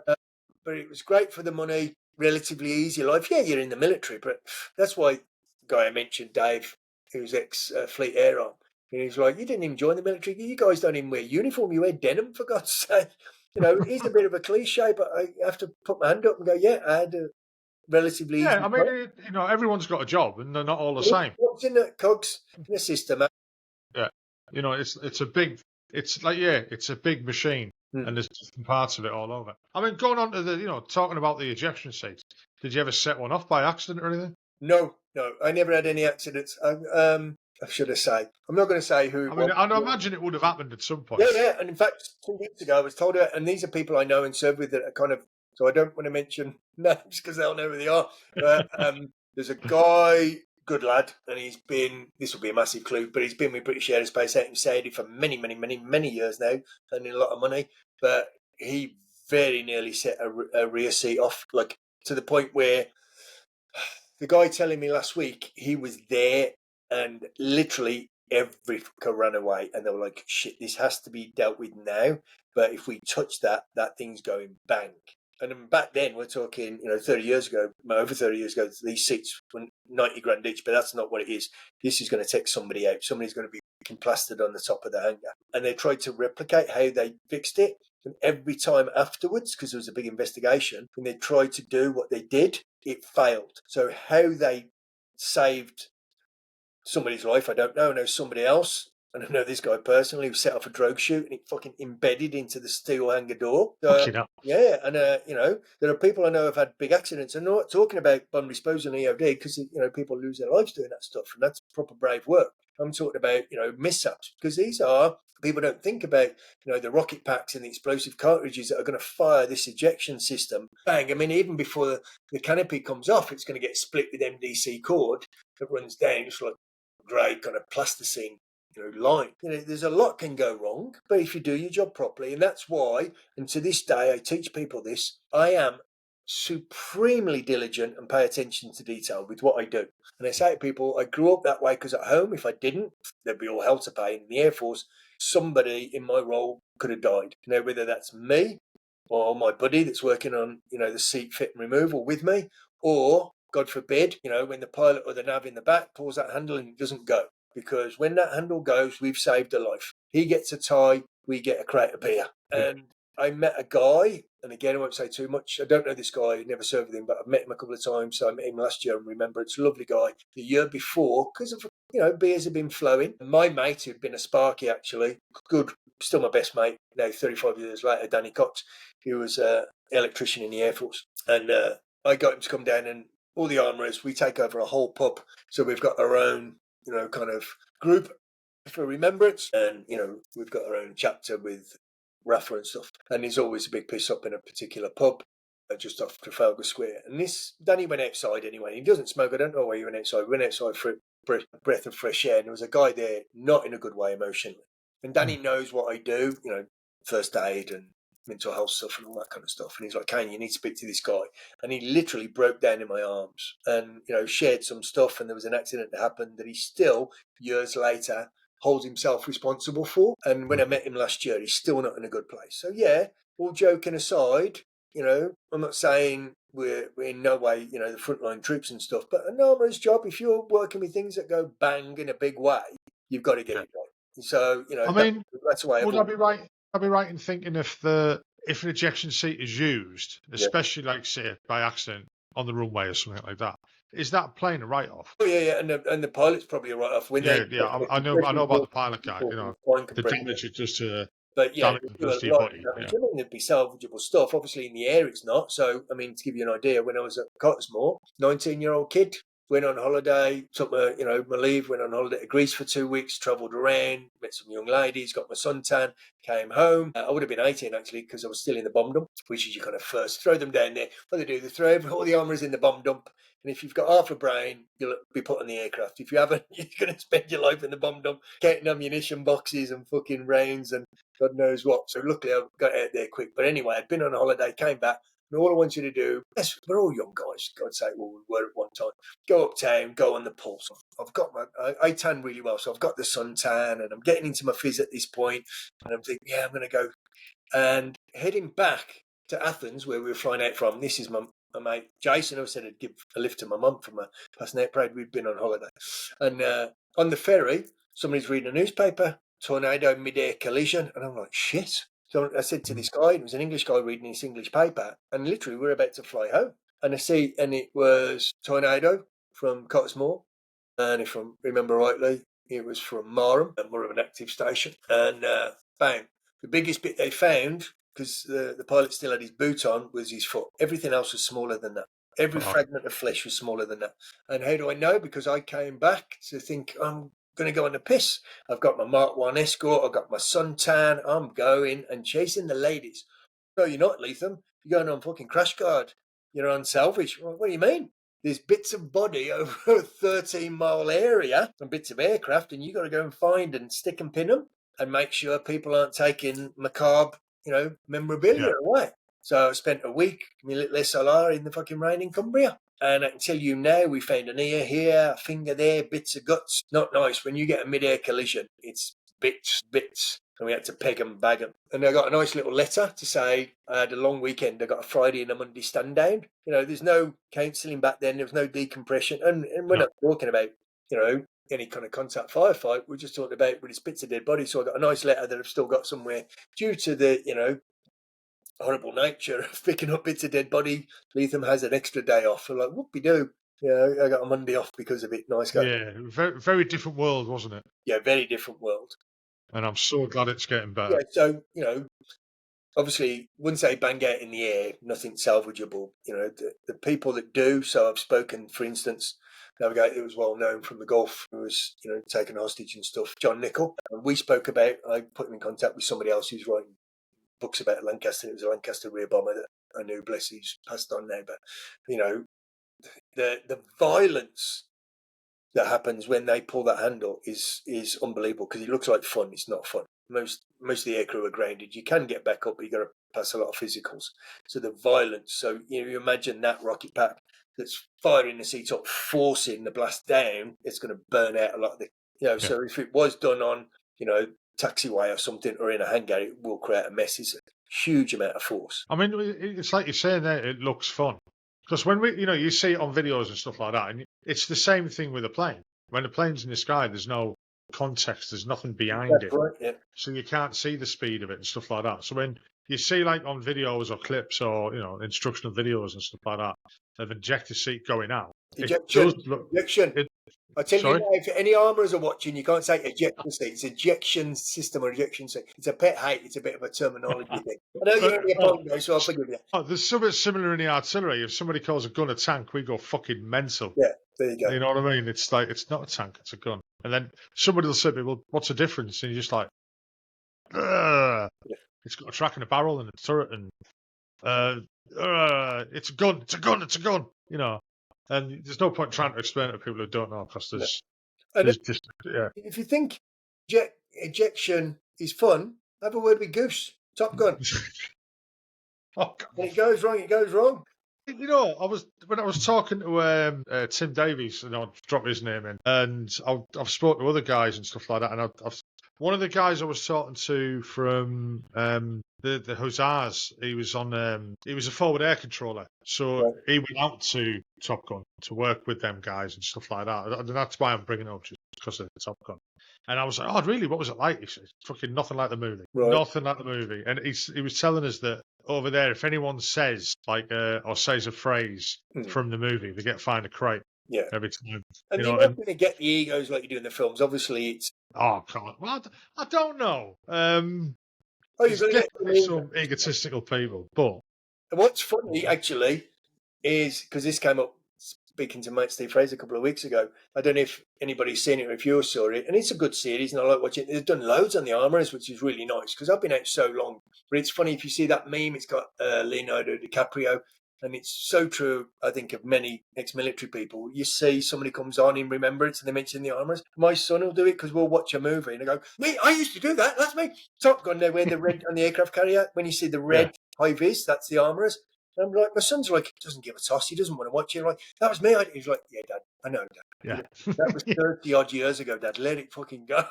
Speaker 1: But it was great for the money, relatively easy life. Yeah, you're in the military, but that's why the guy I mentioned, Dave, who's ex-Fleet Air Arm, and he's like, you didn't even join the military. You guys don't even wear uniform. You wear denim, for God's sake. It's a bit of a cliche, but I have to put my hand up and go, yeah, I had a relatively easy
Speaker 2: I mean, everyone's got a job, and they're not all the same.
Speaker 1: What's in the cogs in the system?
Speaker 2: Yeah, it's a big, it's a big machine, and there's different parts of it all over. I mean, going on to the, talking about the ejection seats, did you ever set one off by accident or anything?
Speaker 1: No, I never had any accidents. I should have said. I'm not going to say who.
Speaker 2: I mean, I imagine it would have happened at some point.
Speaker 1: Yeah, and in fact, 2 weeks ago, I was told, and these are people I know and serve with that are kind of. So I don't want to mention names because they'll know who they are. But there's a guy, good lad, and he's been. This will be a massive clue, but he's been with British Aerospace out in Saudi for many, many, many, many years now, earning a lot of money. But he very nearly set a rear seat off, like to the point where the guy telling me last week he was there and literally every fucker ran away, and they were like, shit, this has to be dealt with now, but if we touch that thing's going bang. And then back then, we're talking, 30 years ago, over 30 years ago, these seats were 90 grand each, but that's not what it is. This is going to take somebody out. Somebody's going to be plastered on the top of the hangar. And they tried to replicate how they fixed it. And every time afterwards, because there was a big investigation, when they tried to do what they did, it failed. So how they saved somebody's life, I don't know. I know somebody else, and I know this guy personally, who set off a drogue chute and it fucking embedded into the steel hangar door. Yeah, and there are people I know have had big accidents. I'm not talking about bomb disposal and EOD because people lose their lives doing that stuff, and that's proper brave work. I'm talking about mishaps, because these are people don't think about the rocket packs and the explosive cartridges that are going to fire this ejection system. Bang! I mean, even before the canopy comes off, it's going to get split with MDC cord that runs down, just like grey kind of plasticine line. There's a lot can go wrong, but if you do your job properly, and that's why, and to this day I teach people this, I am supremely diligent and pay attention to detail with what I do. And I say to people, I grew up that way because at home, if I didn't, there'd be all hell to pay. In the Air Force, somebody in my role could have died. Whether that's me or my buddy that's working on the seat fit and removal with me, or God forbid, when the pilot or the nav in the back pulls that handle and it doesn't go. Because when that handle goes, we've saved a life. He gets a tie, we get a crate of beer. And I met a guy, and again, I won't say too much. I don't know this guy, never served with him, but I've met him a couple of times. So I met him last year and remember it's a lovely guy. The year before, because of, beers have been flowing. My mate, who'd been a Sparky actually, good, still my best mate, now 35 years later, Danny Cox, he was an electrician in the Air Force. And I got him to come down, and all the armourers, we take over a whole pub. So we've got our own kind of group for remembrance, and we've got our own chapter with RAF and stuff, and there's always a big piss up in a particular pub just off Trafalgar Square. And this Danny went outside anyway. He doesn't smoke. I don't know why he went outside. We went outside for a breath of fresh air, and there was a guy there, not in a good way emotionally. And Danny knows what I do, first aid and mental health stuff and all that kind of stuff. And he's like, Cain, you need to speak to this guy. And he literally broke down in my arms and, shared some stuff. And there was an accident that happened that he still, years later, holds himself responsible for. And when I met him last year, he's still not in a good place. So, yeah, all joking aside, I'm not saying we're in no way, the frontline troops and stuff, but an armourer's job, if you're working with things that go bang in a big way, you've got to get it right. So, that's the way
Speaker 2: would I be right? I'd be right in thinking if an ejection seat is used, especially like say by accident on the runway or something like that, is that plane a write-off?
Speaker 1: Oh yeah, and the pilot's probably a write-off.
Speaker 2: I know about the pilot guy. The damage it does to
Speaker 1: but
Speaker 2: damage it does to your body.
Speaker 1: I mean, there'd be salvageable stuff. Obviously, in the air, it's not. So, I mean, to give you an idea, when I was at Cottesmore, 19-year-old kid went on holiday, took my leave, went on holiday to Greece for 2 weeks, travelled around, met some young ladies, got my suntan, came home. I would have been 18 actually because I was still in the bomb dump, which is you kind of first throw them down there. What they do, they throw all the armours in the bomb dump. And if you've got half a brain, you'll be put on the aircraft. If you haven't, you're going to spend your life in the bomb dump, getting ammunition boxes and fucking rounds and God knows what. So luckily I got out there quick. But anyway, I'd been on a holiday, came back, and all I want you to do, we're all young guys, God's sake, well, we were at one time, go uptown, go on the pulse. I've got I tan really well, so I've got the suntan and I'm getting into my fizz at this point, and I'm thinking, yeah, I'm going to go. And heading back to Athens, where we were flying out from, this is my mate Jason, who said I'd give a lift to my mum from a Passionate Parade. We'd been on holiday. And on the ferry, somebody's reading a newspaper, tornado mid-air collision, and I'm like, shit. So I said to this guy, it was an English guy reading his English paper, and literally we were about to fly home. And I see, and it was tornado from Cottesmore, and if I remember rightly, it was from Marham, and more of an active station. And bang, the biggest bit they found, because the pilot still had his boot on, was his foot. Everything else was smaller than that. Every fragment of flesh was smaller than that. And how do I know? Because I came back to think, I'm going to go on the piss. I've got my Mark 1 Escort, I've got my suntan, I'm going and chasing the ladies. No, you're not, Leatham. You're going on fucking crash guard. You're on salvage. Well, what do you mean? There's bits of body over a 13-mile area and bits of aircraft, and you got to go and find and stick and pin them and make sure people aren't taking macabre, memorabilia away. So I spent a week, my little SLR, in the fucking rain in Cumbria. And I can tell you now, we found an ear here, a finger there, bits of guts. Not nice. When you get a mid-air collision, it's bits. And we had to peg them, bag them. And I got a nice little letter to say I had a long weekend. I got a Friday and a Monday stand down. There's no counselling back then. There was no decompression. And we're not talking about, any kind of contact firefight. We're just talking about with his bits of dead body. So I got a nice letter that I've still got somewhere due to the, horrible nature of picking up bits of dead body. Leatham has an extra day off. I'm like, whoop-de-doo. I got a Monday off because of it. Nice guy.
Speaker 2: Yeah, very, very different world, wasn't it?
Speaker 1: Yeah, very different world.
Speaker 2: And I'm so glad it's getting better.
Speaker 1: Yeah, so, obviously, wouldn't say bang out in the air, nothing salvageable. The people that do, so I've spoken, for instance, navigator who was well known from the Gulf, who was, taken hostage and stuff, John Nichol. And we spoke about, I put him in contact with somebody else who's writing books about Lancaster. It was a Lancaster rear bomber that I knew, bless, he's passed on now. But, the violence that happens when they pull that handle is unbelievable, because it looks like fun. It's not fun. Most of the aircrew are grounded. You can get back up, but you got to pass a lot of physicals. So the violence. So you imagine that rocket pack that's firing the seat up, forcing the blast down. It's going to burn out a lot of the. So if it was done on taxiway or something, or in a hangar, it will create a mess. It's a huge amount of force.
Speaker 2: I mean, it's like you're saying there, it looks fun. Because when you see it on videos and stuff like that, and it's the same thing with a plane. When the plane's in the sky, there's no context, there's nothing behind it.
Speaker 1: Right, yeah.
Speaker 2: So you can't see the speed of it and stuff like that. So when you see, like, on videos or clips or, instructional videos and stuff like that, of ejector seat going out,
Speaker 1: Ejection. I tell
Speaker 2: Sorry?
Speaker 1: you now, if any armourers are watching, you can't say ejection seat. It's ejection system or ejection seat. It's a pet hate. It's a bit of a terminology thing. I know you're only a punk, so I'll forgive you.
Speaker 2: Oh, there's something similar in the artillery. If somebody calls a gun a tank, we go fucking mental.
Speaker 1: Yeah, there you go.
Speaker 2: You know what I mean? It's like, it's not a tank, it's a gun. And then somebody will say, well, what's the difference? And you're just like, it's got a track and a barrel and a turret, and it's a gun, it's a gun, it's a gun. And there's no point trying to explain it to people who don't know, because there's just,
Speaker 1: If you think ejection is fun, have a word with Goose, Top Gun.
Speaker 2: Oh, God.
Speaker 1: When it goes wrong, it goes wrong.
Speaker 2: When I was talking to Tim Davies, and I'll drop his name in, and I've spoken to other guys and stuff like that, and one of the guys I was talking to from the Hussars, he was a forward air controller, so he went out to Top Gun to work with them guys and stuff like that. And that's why I'm bringing it up, just because of Top Gun. And I was like, oh, really? What was it like? He said, fucking nothing like the movie. Right. Nothing like the movie. And he was telling us that over there, if anyone says or says a phrase from the movie, they get fined a crate.
Speaker 1: Yeah.
Speaker 2: Every time.
Speaker 1: And you're not going to get the egos like you do in the films. Obviously, it's.
Speaker 2: Oh, God. Well, I don't know.
Speaker 1: You're going to get
Speaker 2: some egotistical people, but.
Speaker 1: And what's funny, actually, is because this came up speaking to mate Steve Fraser a couple of weeks ago. I don't know if anybody's seen it or if you saw it. And it's a good series, and I like watching it. They've done loads on the armourers, which is really nice, because I've been out so long. But it's funny, if you see that meme, it's got Leonardo DiCaprio. And it's so true, I think, of many ex-military people. You see somebody comes on in remembrance and they mention the armourers. My son will do it because we'll watch a movie and I go, me, I used to do that. That's me. Top Gun, they wear the red on the aircraft carrier. When you see the red high vis, that's the armourers. And I'm like, my son's like, doesn't give a toss. He doesn't want to watch it. I'm like, that was me. He's like, yeah, Dad, I know, Dad.
Speaker 2: Yeah.
Speaker 1: That was 30 odd years ago, Dad. Let it fucking go.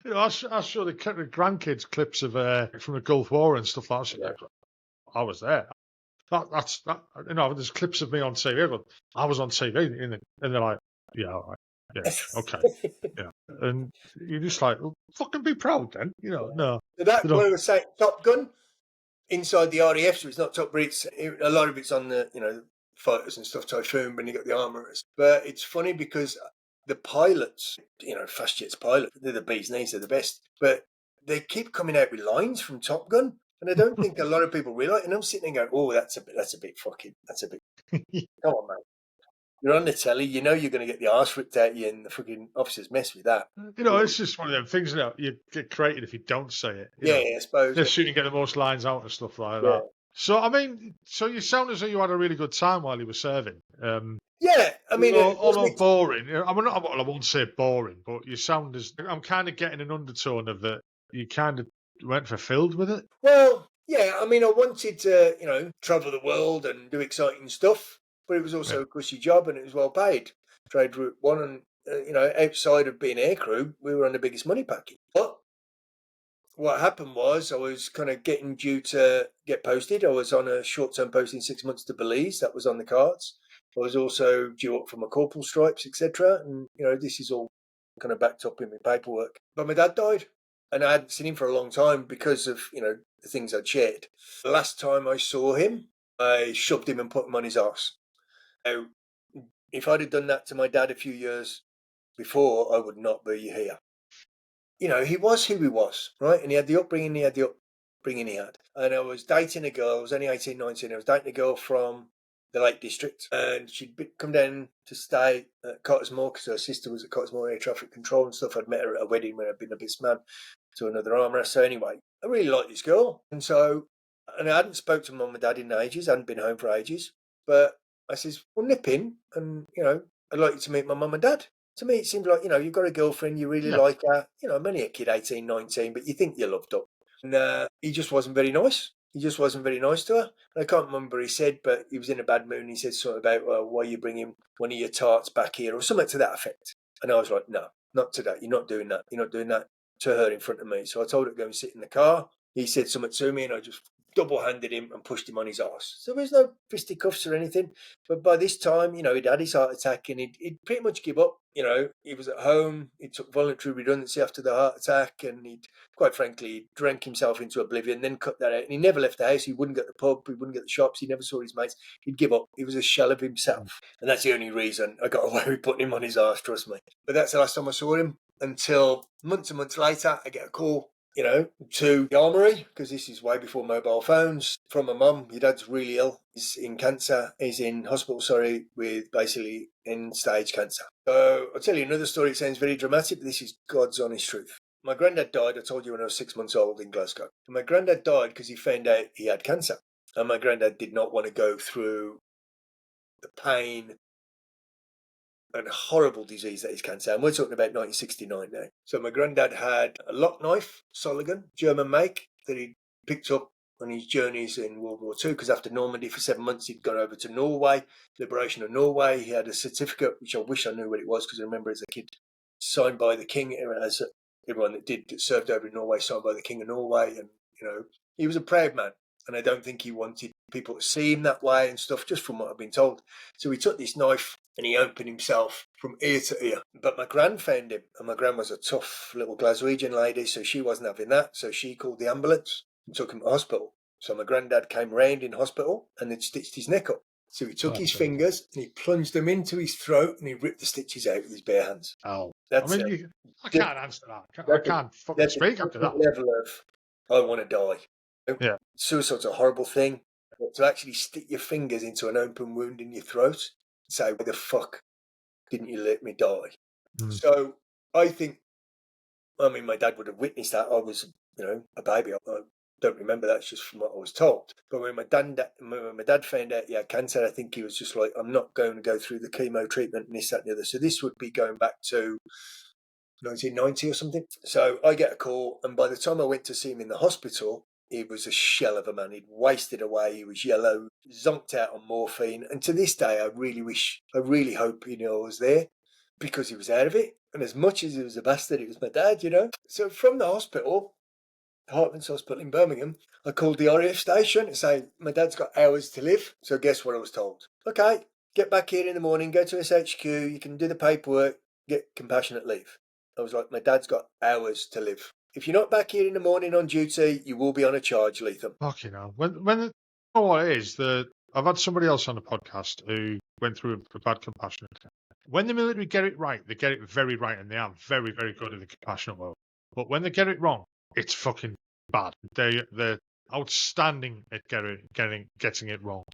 Speaker 2: You know, I saw the grandkids clips of from the Gulf War and stuff like that. I was there. That's you know, there's clips of me on TV. But I was on TV, and they're like, yeah, all right, yeah, okay, yeah, and you're just like, well, fucking be proud, then, you know. No,
Speaker 1: So that what I was saying, Top Gun inside the RAF, so it's not Top Gun. A lot of it's on the fighters and stuff, Typhoon, when you got the armourers. But it's funny because the pilots, fast jets pilots, they're the bee's knees, they're the best. But they keep coming out with lines from Top Gun. And I don't think a lot of people realise. And I'm sitting there going, "Oh, that's a bit. Come on, mate. You're on the telly. You know you're going to get the arse ripped out of you, and the fucking officers mess with that."
Speaker 2: You know, it's just one of them things. You know, you get created if you don't say it.
Speaker 1: I suppose.
Speaker 2: They're shooting, get the most lines out and stuff like that. So I mean, so you sound as though you had a really good time while you were serving.
Speaker 1: Yeah, I mean,
Speaker 2: although boring. I won't say boring, but you sound as I'm kind of getting an undertone of that. You kind of weren't fulfilled with it.
Speaker 1: Well, yeah, I mean, I wanted to, travel the world and do exciting stuff, but it was also a cushy job and it was well paid. Trade Route 1 and, outside of being aircrew, we were on the biggest money package. But what happened was I was kind of getting due to get posted. I was on a short-term posting 6 months to Belize. That was on the cards. I was also due up for my corporal stripes, etc. And, this is all kind of backed up in my paperwork. But my dad died. And I hadn't seen him for a long time because of, the things I'd shared. The last time I saw him, I shoved him and put him on his arse. Now, if I'd have done that to my dad a few years before, I would not be here. He was who he was, right? And he had the upbringing he had. And I was dating a girl, I was only 18, 19. I was dating a girl from the Lake District. And she'd come down to stay at Cottesmore because her sister was at Cottesmore Air Traffic Control and stuff. I'd met her at a wedding when I'd been a best man to another armourer. So anyway, I really liked this girl. And I hadn't spoke to mum and dad in ages. I hadn't been home for ages. But I says, well, nip in and, I'd like you to meet my mum and dad. To me, it seems like, you've got a girlfriend, you really like her. I'm only a kid, 18, 19, but you think you're loved up. And he just wasn't very nice. He just wasn't very nice to her. And I can't remember what he said, but he was in a bad mood and he said something about, why are you bringing one of your tarts back here or something to that effect. And I was like, no, not today. You're not doing that. You're not doing that to her in front of me. So I told her to go and sit in the car. He said something to me and I just double-handed him and pushed him on his arse. So there was no fisticuffs or anything. But by this time, he'd had his heart attack and he'd pretty much give up. He was at home. He took voluntary redundancy after the heart attack and quite frankly, drank himself into oblivion, then cut that out. And he never left the house. He wouldn't get the pub. He wouldn't get the shops. He never saw his mates. He'd give up. He was a shell of himself. And that's the only reason I got away with putting him on his arse, trust me. But that's the last time I saw him until months and months later, I get a call to the armoury, because this is way before mobile phones, from my mum. Your dad's really ill. He's in cancer. He's in hospital, with basically end-stage cancer. So I'll tell you another story. It sounds very dramatic, but this is God's honest truth. My granddad died, I told you, when I was 6 months old in Glasgow. And my granddad died because he found out he had cancer. And my granddad did not want to go through the pain and horrible disease that is cancer. And we're talking about 1969 now. So my granddad had a lock knife, Soligan, German make, that he picked up on his journeys in World War II, because after Normandy for 7 months, he'd gone over to Norway, liberation of Norway. He had a certificate, which I wish I knew what it was, because I remember as a kid, signed by the King, as everyone that served over in Norway, signed by the King of Norway. And, he was a proud man. And I don't think he wanted people to see him that way and stuff, just from what I've been told. So he took this knife and he opened himself from ear to ear. But my gran found him, and my gran was a tough little Glaswegian lady, so she wasn't having that. So she called the ambulance and took him to hospital. So my granddad came round in hospital and they'd stitched his neck up. So he took his fingers and he plunged them into his throat and he ripped the stitches out with his bare hands.
Speaker 2: Oh, I can't answer that. I can't fucking speak after that.
Speaker 1: Level of, I want to die.
Speaker 2: Yeah.
Speaker 1: Suicide's a horrible thing. But to actually stick your fingers into an open wound in your throat say, why the fuck didn't you let me die?
Speaker 2: Mm.
Speaker 1: So I think, I mean, my dad would have witnessed that. I was, a baby. I don't remember that. It's just from what I was told. But when my dad found out he had cancer, I think he was just like, I'm not going to go through the chemo treatment and this, that, and the other. So this would be going back to 1990 or something. So I get a call, and by the time I went to see him in the hospital, he was a shell of a man. He'd wasted away. He was yellow, zonked out on morphine. And to this day, I really hope he knew I was there, because he was out of it. And as much as he was a bastard, it was my dad, So from the hospital, Hartman's Hospital in Birmingham, I called the RAF station and say, my dad's got hours to live. So guess what I was told? Okay, get back here in the morning, go to SHQ, you can do the paperwork, get compassionate leave. I was like, my dad's got hours to live. If you're not back here in the morning on duty, you will be on a charge, Leatham.
Speaker 2: Fucking hell. When you know what it is, I've had somebody else on the podcast who went through a bad compassionate care. When the military get it right, they get it very right, and they are very, very good at the compassionate world. But when they get it wrong, it's fucking bad. They're outstanding at getting it wrong.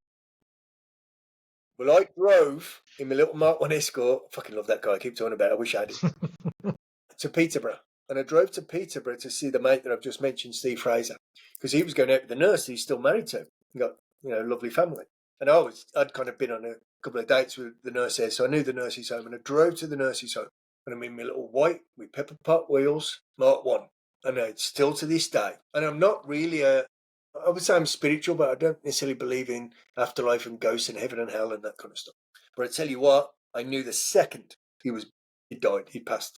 Speaker 1: Well, I drove in my little Mark 1 Escort. I fucking love that guy. I keep talking about it. I wish I had it. To Peterborough. And I drove to Peterborough to see the mate that I've just mentioned, Steve Fraser, because he was going out with the nurse he's still married to. He got, a lovely family. And I'd kind of been on a couple of dates with the nurse there, so I knew the nurse's home, and I drove to the nurse's home. And I'm in my little white with pepper pot wheels, Mark 1. And it's still to this day. And I'm not really I would say I'm spiritual, but I don't necessarily believe in afterlife and ghosts and heaven and hell and that kind of stuff. But I tell you what, I knew the second he died, he passed.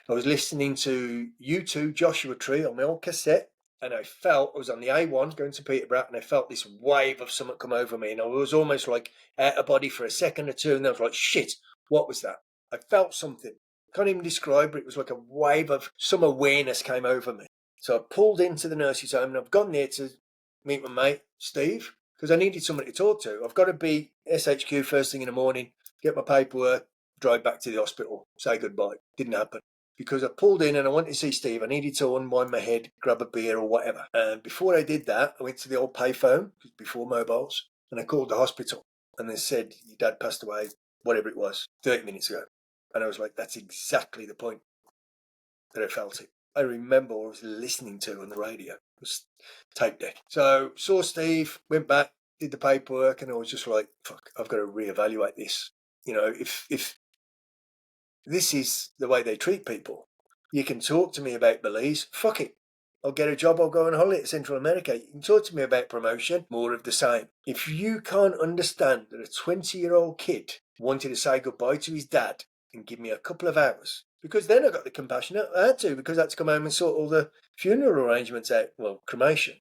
Speaker 1: I was listening to U2 Joshua Tree on my old cassette, and I was on the A1 going to Peterborough, and I felt this wave of something come over me, and I was almost like out of body for a second or two, and I was like, shit, what was that? I felt something. Can't even describe it. It was like a wave of some awareness came over me. So I pulled into the nurse's home, and I've gone there to meet my mate, Steve, because I needed someone to talk to. I've got to be SHQ first thing in the morning, get my paperwork, drive back to the hospital, say goodbye. Didn't happen. Because I pulled in and I wanted to see Steve. I needed to unwind my head, grab a beer or whatever. And before I did that, I went to the old payphone, before mobiles, and I called the hospital. And they said, your dad passed away, whatever it was, 30 minutes ago. And I was like, that's exactly the point that I felt it. I remember what I was listening to on the radio. It was tape deck. So saw Steve, went back, did the paperwork, and I was just like, fuck, I've got to reevaluate this. If this is the way they treat people, you can talk to me about Belize, fuck it. I'll get a job, I'll go on holiday to Central America. You can talk to me about promotion, more of the same. If you can't understand that a 20-year-old kid wanted to say goodbye to his dad and give me a couple of hours, because then I got the compassion, I had to, because I had to come home and sort all the funeral arrangements out, well, cremation,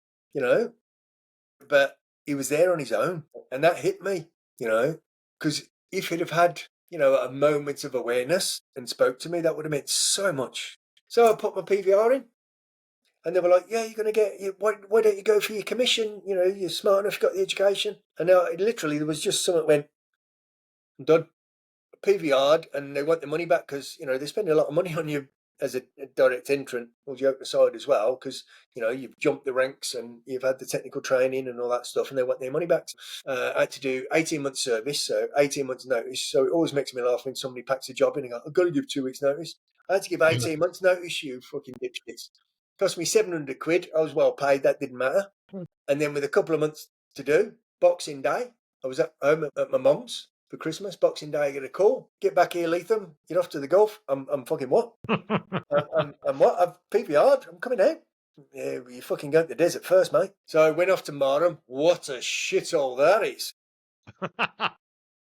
Speaker 1: but he was there on his own, and that hit me, because if he'd have had, a moment of awareness and spoke to me, that would have meant so much. So I put my PVR in, and they were like, yeah, you're going to get, why don't you go for your commission? You're smart enough, you've got the education. And now, literally, there was just something went, I'm done. PVR'd, and they want the money back because, they spend a lot of money on you as a direct entrant, all joke aside as well, because, you've jumped the ranks and you've had the technical training and all that stuff, and they want their money back. I had to do 18 months service, so 18 months notice. So it always makes me laugh when somebody packs a job in and go, I've got to give 2 weeks notice. I had to give 18 months notice, you fucking dipshits. Cost me 700 quid. I was well paid. That didn't matter. And then with a couple of months to do, Boxing Day, I was at home at my mum's for Christmas. Boxing Day, I get a call. Get back here, Leatham. You're off to the Gulf. I'm fucking what? I'm what? I've PVR'd. I'm coming out. Yeah, well, you fucking go to the desert first, mate. So I went off to Marham. What a shithole that is.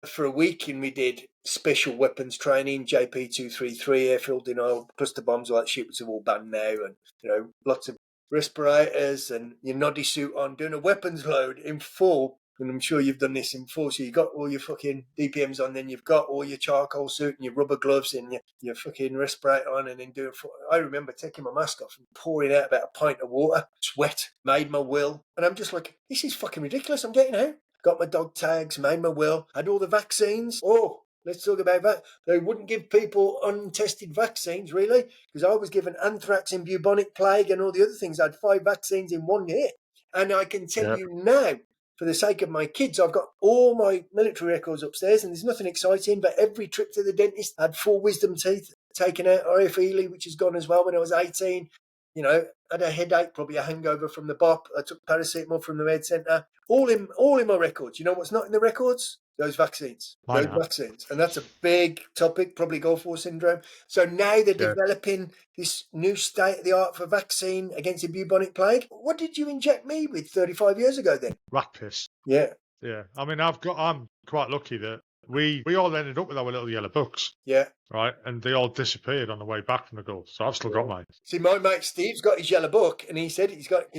Speaker 1: For a week, and we did special weapons training, JP233, airfield denial, cluster bombs, all that shit, which are all banned now, and lots of respirators and your noddy suit on, doing a weapons load in full. And I'm sure you've done this in full. So you got all your fucking DPMs on, then you've got all your charcoal suit and your rubber gloves and your fucking respirator on, and then doing. I remember taking my mask off and pouring out about a pint of water, sweat, made my will, and I'm just like, this is fucking ridiculous. I'm getting out. Got my dog tags, made my will, had all the vaccines. Oh, let's talk about that. They wouldn't give people untested vaccines, really, because I was given anthrax and bubonic plague and all the other things. I had 5 vaccines in 1 year. And I can tell you now, for the sake of my kids, I've got all my military records upstairs, and there's nothing exciting, but every trip to the dentist, I had 4 wisdom teeth taken out, RAF Ely, which is gone as well when I was 18. You know, had a headache, probably a hangover from the bop. I took paracetamol from the med centre. All in my records. You know what's not in the records? Those vaccines.
Speaker 2: Why
Speaker 1: Those
Speaker 2: not?
Speaker 1: vaccines. And that's a big topic, probably Gulf War syndrome. So now they're
Speaker 2: Yeah.
Speaker 1: developing this new state-of-the-art for vaccine against the bubonic plague. What did you inject me with 35 years ago then?
Speaker 2: Rat piss.
Speaker 1: Yeah.
Speaker 2: Yeah. I mean, I'm quite lucky that we all ended up with our little yellow books,
Speaker 1: Yeah.
Speaker 2: right? And they all disappeared on the way back from the Gulf. So I've still got mine.
Speaker 1: See, my mate Steve's got his yellow book, and he said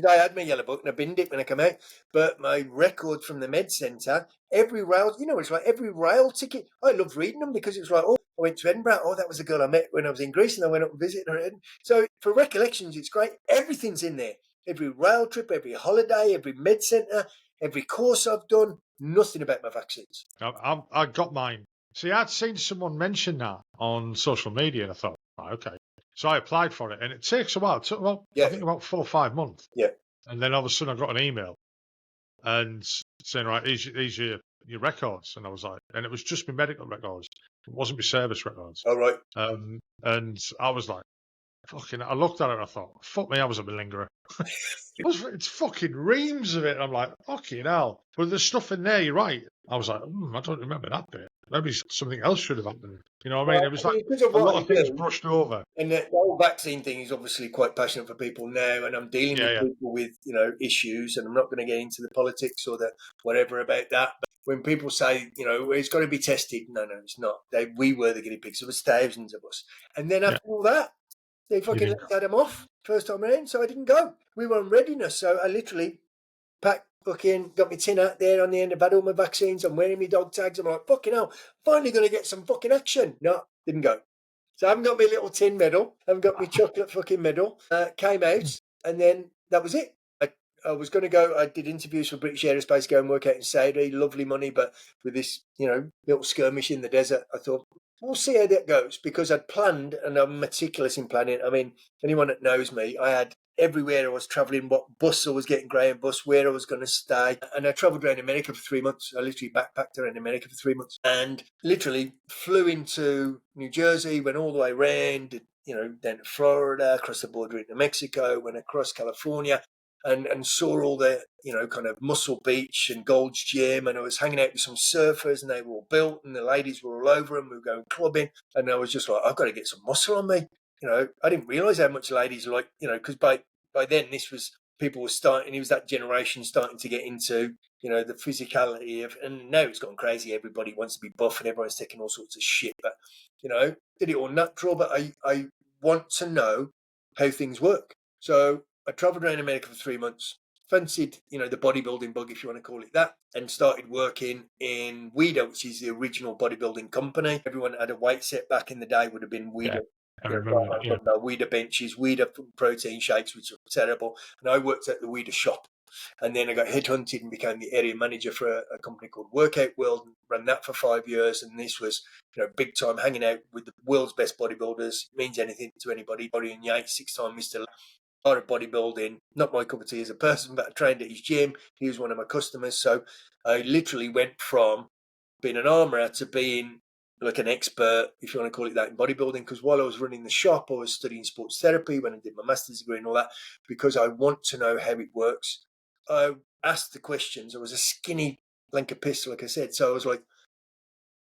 Speaker 1: I had my yellow book and I binned it when I come out, but my record from the med centre, every rail, you know, it's like every rail ticket. I love reading them because it's like, oh, I went to Edinburgh. Oh, that was the girl I met when I was in Greece, and I went up and visited her. So for recollections, it's great. Everything's in there. Every rail trip, every holiday, every med centre, every course I've done. Nothing about my vaccines.
Speaker 2: I got mine. See, I'd seen someone mention that on social media, and I thought, right, okay. So I applied for it, and it takes a while. It took, I think about 4 or 5 months.
Speaker 1: Yeah.
Speaker 2: And then all of a sudden I got an email and saying, right, here's your records. And I was like, and it was just my medical records. It wasn't my service records.
Speaker 1: All right.
Speaker 2: And I was like, fucking, I looked at it and I thought, fuck me, I was a malingerer. It's fucking reams of it. I'm like, fucking hell. But there's stuff in there, you're right. I was like, I don't remember that bit. Maybe something else should have happened. You know what I mean? It was like
Speaker 1: because of
Speaker 2: a
Speaker 1: what
Speaker 2: lot
Speaker 1: I
Speaker 2: of things
Speaker 1: do,
Speaker 2: brushed over.
Speaker 1: and the whole vaccine thing is obviously quite passionate for people now, and I'm dealing with people with, you know, issues, and I'm not going to get into the politics or the whatever about that. But when people say, you know, it's got to be tested, no, it's not. We were the guinea pigs. There was thousands of us, and then after all that, they fucking let them off first time around, so I didn't go. We were on readiness, so I literally packed, fucking got my tin out there on the end. I've had all my vaccines. I'm wearing my dog tags. I'm like, fucking hell, finally going to get some fucking action. No, didn't go. So I haven't got my little tin medal. I haven't got my chocolate fucking medal. Came out, and then that was it. I was going to go. I did interviews for British Aerospace, go and work out in Saudi. Lovely money, but with this, you know, little skirmish in the desert, I thought, we'll see how that goes, because I'd planned, and I'm meticulous in planning. I mean, anyone that knows me, I had everywhere I was travelling, what bus I was getting, Graham bus, where I was going to stay. And I travelled around America for 3 months. I literally backpacked around America for 3 months and literally flew into New Jersey, went all the way around, you know, down to Florida, across the border into Mexico, went across California. And saw all the, you know, kind of Muscle Beach and Gold's Gym, and I was hanging out with some surfers, and they were all built, and the ladies were all over them. We were going clubbing, and I was just like, I've got to get some muscle on me. You know, I didn't realise how much ladies like, you know, because by then this was, people were starting, it was that generation starting to get into, you know, the physicality of, and now it's gone crazy. Everybody wants to be buff, and everyone's taking all sorts of shit. But, you know, did it all natural, but I want to know how things work. So I travelled around America for 3 months, fancied, you know, the bodybuilding bug, if you want to call it that, and started working in Weider, which is the original bodybuilding company. Everyone that had a weight set back in the day would have been Weider.
Speaker 2: Yeah, I remember.
Speaker 1: Weider benches, Weider protein shakes, which are terrible. And I worked at the Weider shop. And then I got headhunted and became the area manager for a company called Workout World, and ran that for 5 years. And this was, you know, big time, hanging out with the world's best bodybuilders. It means anything to anybody. Body and Yates, 6-time Mr. Of bodybuilding, not my cup of tea as a person, but I trained at his gym. He was one of my customers. So I literally went from being an armourer to being like an expert, if you want to call it that, in bodybuilding. Because while I was running the shop, I was studying sports therapy when I did my master's degree and all that, because I want to know how it works. I asked the questions. I was a skinny link of piss, like I said. So I was like,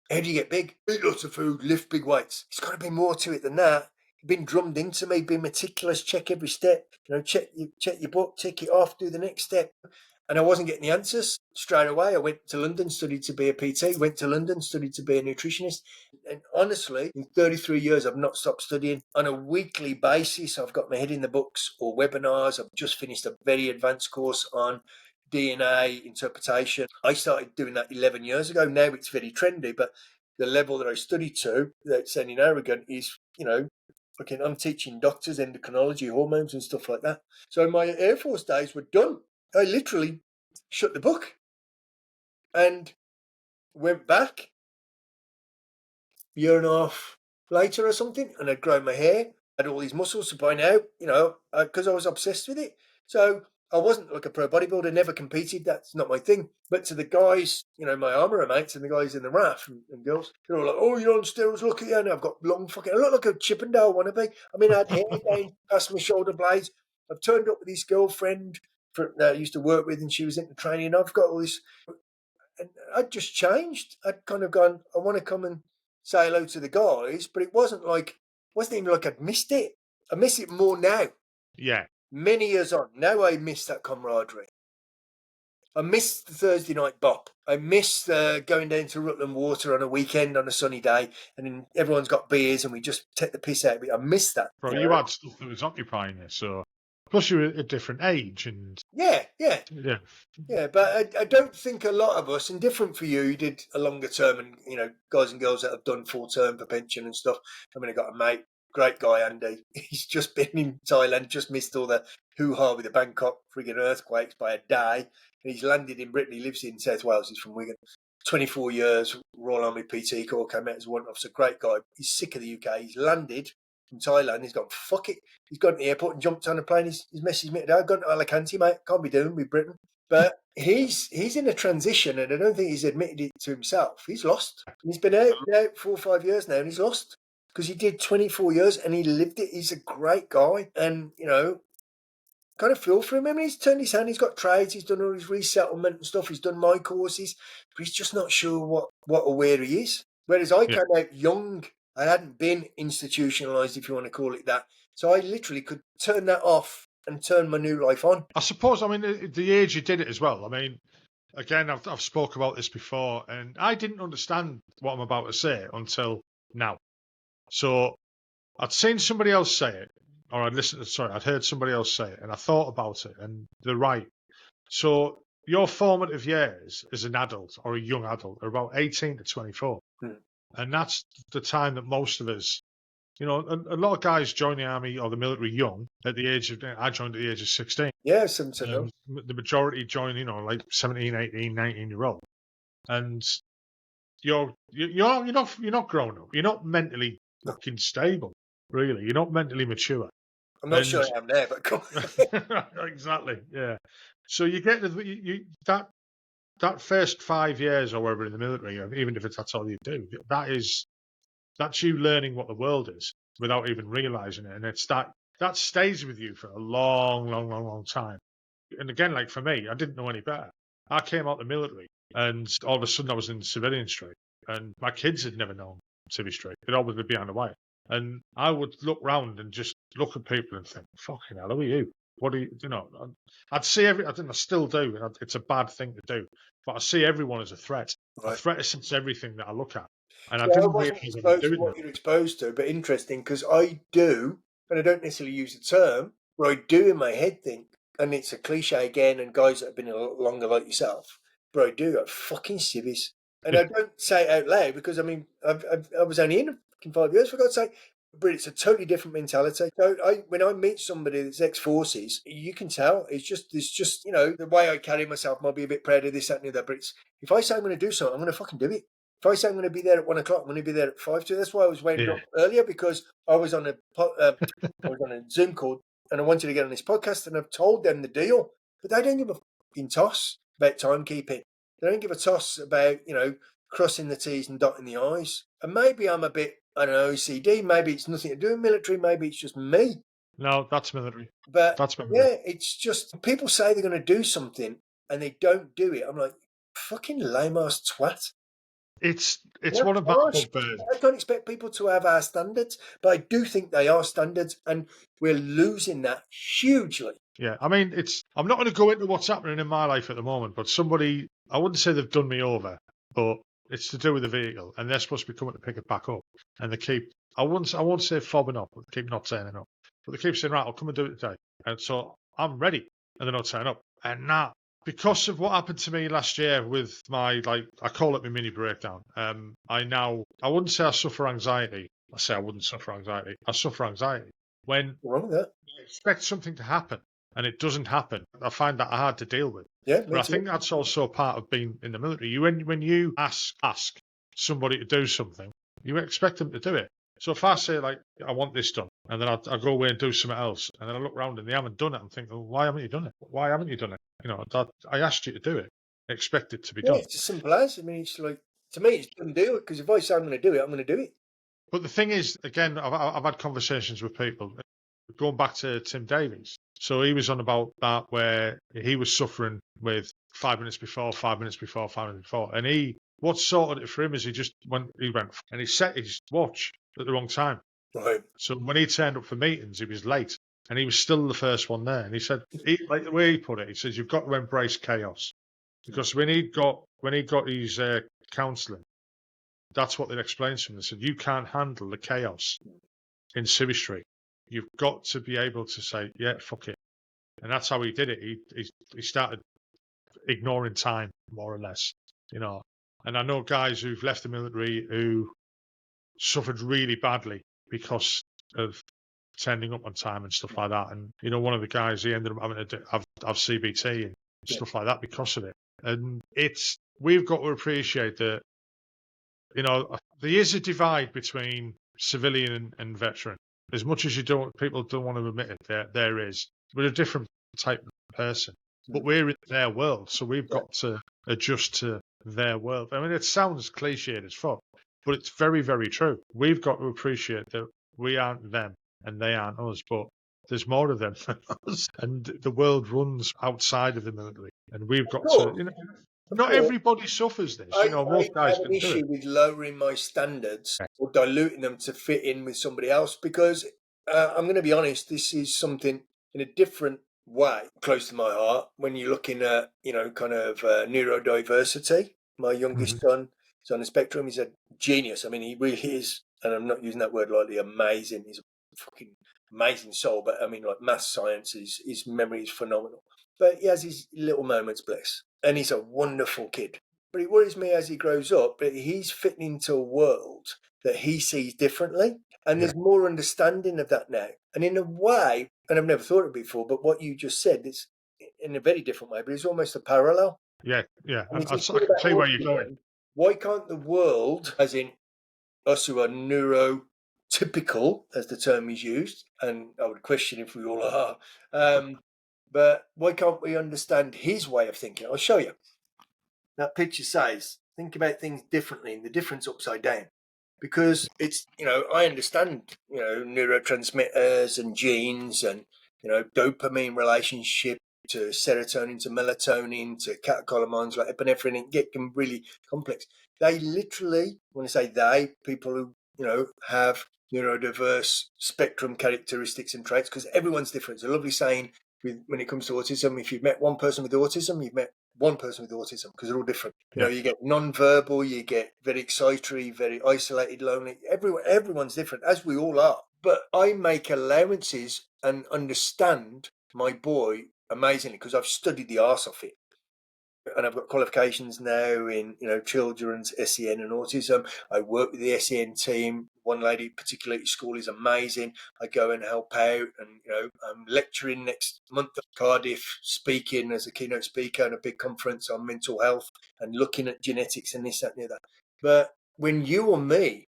Speaker 1: how do you get big? Eat lots of food, lift big weights. It's got to be more to it than that. Been drummed into me, be meticulous, check every step, you know, check your book, tick it off, do the next step. And I wasn't getting the answers straight away. I went to London, studied to be a PT, went to London, studied to be a nutritionist. And honestly, in 33 years, I've not stopped studying. On a weekly basis, I've got my head in the books or webinars. I've just finished a very advanced course on DNA interpretation. I started doing that 11 years ago. Now it's very trendy, but the level that I studied to, that's sounding arrogant, is, you know, okay, I'm teaching doctors endocrinology, hormones and stuff like that. So my Air Force days were done. I literally shut the book and went back a year and a half later or something, and I'd grown my hair, had all these muscles. So by now, you know, because I was obsessed with it. So I wasn't like a pro bodybuilder, never competed. That's not my thing. But to the guys, my armourer mates and the guys in the RAF and girls, they're all like, "Oh, you're on steroids, look at you." And I've got long fucking, I look like a Chippendale wannabe. I mean, I had hair down past my shoulder blades. I've turned up with this girlfriend that I used to work with, and she was into training. I've got all this, and I'd just changed. I'd kind of gone, I want to come and say hello to the guys, but it wasn't even like I'd missed it. I miss it more now.
Speaker 2: Yeah.
Speaker 1: Many years on, now I miss that camaraderie. I miss the Thursday night bop. I miss going down to Rutland Water on a weekend on a sunny day, and then everyone's got beers and we just take the piss out of it. I miss that.
Speaker 2: Bro, you had stuff that was occupying you, so plus you were at a different age and
Speaker 1: yeah. But I don't think a lot of us, and different for you, you did a longer term, and guys and girls that have done full term for pension and stuff. I mean, I got a mate. Great guy, Andy. He's just been in Thailand, just missed all the hoo-ha with the Bangkok frigging earthquakes by a day. And he's landed in Britain. He lives in South Wales. He's from Wigan. 24 years, Royal Army PT Corps, came out as a warrant officer. Great guy. He's sick of the UK. He's landed from Thailand. He's gone, fuck it. He's gone to the airport and jumped on a plane. He's messaged me today. I've gone to Alicante, mate. Can't be doing with Britain. But he's in a transition, and I don't think he's admitted it to himself. He's lost. He's been out 4 or 5 years now, and he's lost. Because he did 24 years and he lived it. He's a great guy. And, kind of feel for him. I mean, he's turned his hand. He's got trades. He's done all his resettlement and stuff. He's done my courses. But he's just not sure what or where he is. Whereas I came out young. I hadn't been institutionalised, if you want to call it that. So I literally could turn that off and turn my new life on.
Speaker 2: I suppose, I mean, the age you did it as well. I mean, again, I've spoke about this before, and I didn't understand what I'm about to say until now. So I'd seen somebody else say it, or I'd heard somebody else say it, and I thought about it, and they're right. So your formative years as an adult or a young adult are about 18 to 24. And that's the time that most of us, a lot of guys join the army or the military young at the age of, I joined at the age of 16.
Speaker 1: Yeah, 17.
Speaker 2: The majority join, like 17, 18, 19-year-old. And you're not grown up. You're not mentally fucking stable, really. You're not mentally mature.
Speaker 1: I'm not sure I am there, but come on.
Speaker 2: Exactly, yeah. So you get that first 5 years or whatever in the military, even if that's all you do, that's you learning what the world is without even realizing it, and it's that stays with you for a long, long, long, long time. And again, like for me, I didn't know any better. I came out the military, and all of a sudden I was in the civilian street, and my kids had never known civvy street. They'd always be behind the wire. And I would look round and just look at people and think, fucking hell, who are you? What do you, I'd see I think I still do. It's a bad thing to do. But I see everyone as a threat. Right. A threat against everything that I look at. And I didn't
Speaker 1: wasn't exposed to what you're exposed to, but interesting, because I do, and I don't necessarily use the term, but I do in my head think, and it's a cliche again, and guys that have been a lot longer like yourself, but I do, fucking civvies. And I don't say it out loud because, I mean, I was only in 5 years, for God's sake, but it's a totally different mentality. So when I meet somebody that's ex-forces, you can tell it's just the way I carry myself might be a bit proud of this, that, and the other, but if I say I'm going to do something, I'm going to fucking do it. If I say I'm going to be there at 1 o'clock, I'm going to be there at 5 too. That's why I was waiting up earlier, because I was on a Zoom call and I wanted to get on this podcast, and I've told them the deal, but they don't give a fucking toss about timekeeping. They don't give a toss about, crossing the T's and dotting the I's. And maybe I'm a bit, I don't know, OCD. Maybe it's nothing to do with military. Maybe it's just me.
Speaker 2: No, that's military.
Speaker 1: But
Speaker 2: that's military.
Speaker 1: Yeah, it's just people say they're going to do something and they don't do it. I'm like, fucking lame-ass twat.
Speaker 2: It's one of my bugbears.
Speaker 1: I don't expect people to have our standards, but I do think they are standards, and we're losing that hugely.
Speaker 2: Yeah, I mean, I'm not going to go into what's happening in my life at the moment, but somebody, I wouldn't say they've done me over, but it's to do with the vehicle, and they're supposed to be coming to pick it back up, and they keep, I won't say fobbing up, but they keep not turning up, but they keep saying, right, I'll come and do it today, and so I'm ready, and they're not turning up, and now, because of what happened to me last year with my, I call it my mini breakdown, I wouldn't say I suffer anxiety. I say I wouldn't suffer anxiety. I suffer anxiety. When I expect something to happen and it doesn't happen, I find that hard to deal with.
Speaker 1: Yeah,
Speaker 2: but I think that's also part of being in the military. When you ask somebody to do something, you expect them to do it. So if I say, like, I want this done, and then I go away and do something else, and then I look around and they haven't done it, I'm thinking, well, why haven't you done it? Why haven't you done it? I asked you to do it. I expect it to be
Speaker 1: Yeah,
Speaker 2: done.
Speaker 1: it's as simple as. I mean, it's like, to me, it's done deal, because if I say I'm going to do it, I'm going to do it.
Speaker 2: But the thing is, again, I've had conversations with people going back to Tim Davies. So he was on about that where he was suffering with 5 minutes before, 5 minutes before, 5 minutes before, and what sorted it for him is he went and he set his watch at the wrong time.
Speaker 1: Right.
Speaker 2: So when he turned up for meetings, he was late, and he was still the first one there. And he said, like the way he put it, he says, "You've got to embrace chaos," because when he got his counselling, that's what they explained to him. They said, "You can't handle the chaos in Street. You've got to be able to say, yeah, fuck it." And that's how he did it. He started ignoring time, more or less, you know. And I know guys who've left the military who suffered really badly because of turning up on time and stuff like that. And one of the guys, he ended up having to have CBT and stuff like that because of it. And we've got to appreciate that, there is a divide between civilian and veteran. As much as people don't want to admit it, there is. We're a different type of person, but we're in their world, so we've got to adjust to their world. I mean, it sounds cliched as fuck, but it's very, very true. We've got to appreciate that we aren't them and they aren't us, but there's more of them than us, and the world runs outside of the military, and we've got to. Not everybody suffers this.
Speaker 1: I
Speaker 2: Most guys
Speaker 1: have an
Speaker 2: can do it.
Speaker 1: issue with lowering my standards or diluting them to fit in with somebody else, because I'm going to be honest, this is something in a different way close to my heart when you're looking at, kind of neurodiversity. My youngest son is on the spectrum. He's a genius. I mean, he really is, and I'm not using that word lightly, amazing. He's a fucking amazing soul, but I mean, like math, science, his memory is phenomenal. But he has his little moments, bless. And he's a wonderful kid. But it worries me as he grows up that he's fitting into a world that he sees differently. And there's more understanding of that now. And in a way, and I've never thought of it before, but what you just said is in a very different way, but it's almost a parallel.
Speaker 2: Yeah, yeah.
Speaker 1: And
Speaker 2: I can see where you're going.
Speaker 1: Why can't the world, as in us who are neurotypical, as the term is used, and I would question if we all are, but why can't we understand his way of thinking? I'll show you. That picture says, think about things differently, and the difference upside down. Because it's, I understand, neurotransmitters and genes and, dopamine relationship to serotonin to melatonin to catecholamines like epinephrine, and get them really complex. They literally, when I say they, people who, have neurodiverse spectrum characteristics and traits, because everyone's different. It's a lovely saying when it comes to autism. If you've met one person with autism, you've met one person with autism, because they're all different. You get non-verbal, you get very excitatory, very isolated, lonely. Everyone's different, as we all are. But I make allowances and understand my boy amazingly because I've studied the arse of it. And I've got qualifications now in, children's SEN and autism. I work with the SEN team. One lady particularly at school is amazing. I go and help out, and, I'm lecturing next month at Cardiff, speaking as a keynote speaker at a big conference on mental health and looking at genetics and this, that, and the other. But when you or me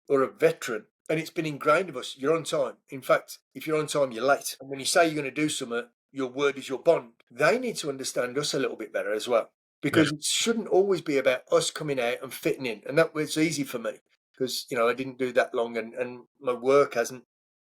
Speaker 1: or a veteran, and it's been ingrained of us, you're on time. In fact, if you're on time, you're late. And when you say you're going to do something, your word is your bond. They need to understand us a little bit better as well, because it shouldn't always be about us coming out and fitting in. And that was easy for me because, I didn't do that long, and my work hasn't.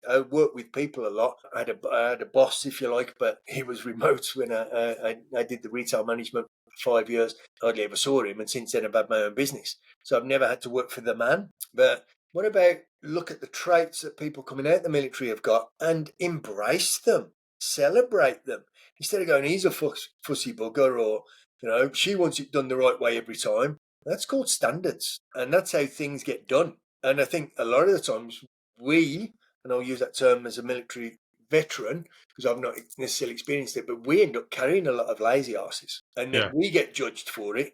Speaker 1: I worked with people a lot. I had a boss, if you like, but he was remote when I did the retail management for 5 years. I hardly ever saw him, and since then I've had my own business. So I've never had to work for the man. But what about look at the traits that people coming out of the military have got and embrace them, celebrate them, instead of going, he's a fussy bugger, or, she wants it done the right way every time. That's called standards, and that's how things get done. And I think a lot of the times and I'll use that term as a military veteran because I've not necessarily experienced it, but we end up carrying a lot of lazy asses, and then we get judged for it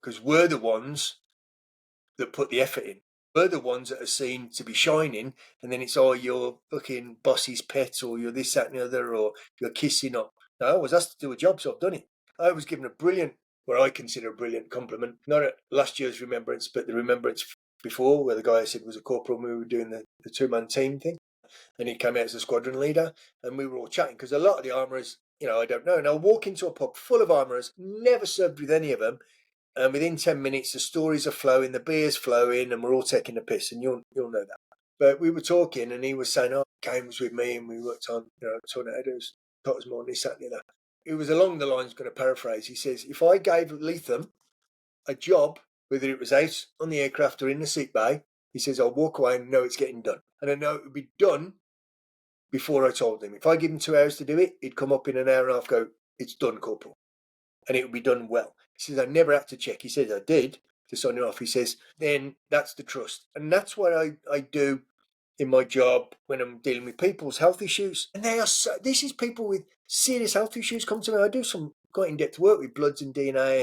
Speaker 1: because we're the ones that put the effort in. We're the ones that are seen to be shining, and then it's, you're fucking boss's pet, or you're this, that, and the other, or you're kissing up. No, I was asked to do a job, so I've done it. I was given what I consider a brilliant compliment, not at last year's remembrance, but the remembrance before, where the guy I said was a corporal, and we were doing the two-man team thing. And he came out as a squadron leader, and we were all chatting, because a lot of the armourers, I don't know. And I'll walk into a pub full of armourers, never served with any of them, and within 10 minutes, the stories are flowing, the beer's flowing, and we're all taking the piss, and you'll know that. But we were talking, and he was saying, Cain was with me, and we worked on, tornadoes, Cottesmore, and this, that, and the other. It was along the lines, going to paraphrase, he says, if I gave Leathem a job, whether it was out on the aircraft or in the sick bay, he says, I'll walk away and know it's getting done. And I know it would be done before I told him. If I give him 2 hours to do it, he'd come up in an hour and a half, go, it's done, Corporal. And it would be done well. He says, I never had to check. He says, I did to sign it off. He says, then that's the trust. And that's what I do in my job when I'm dealing with people's health issues. And this is people with serious health issues come to me. I do some quite in-depth work with bloods and DNA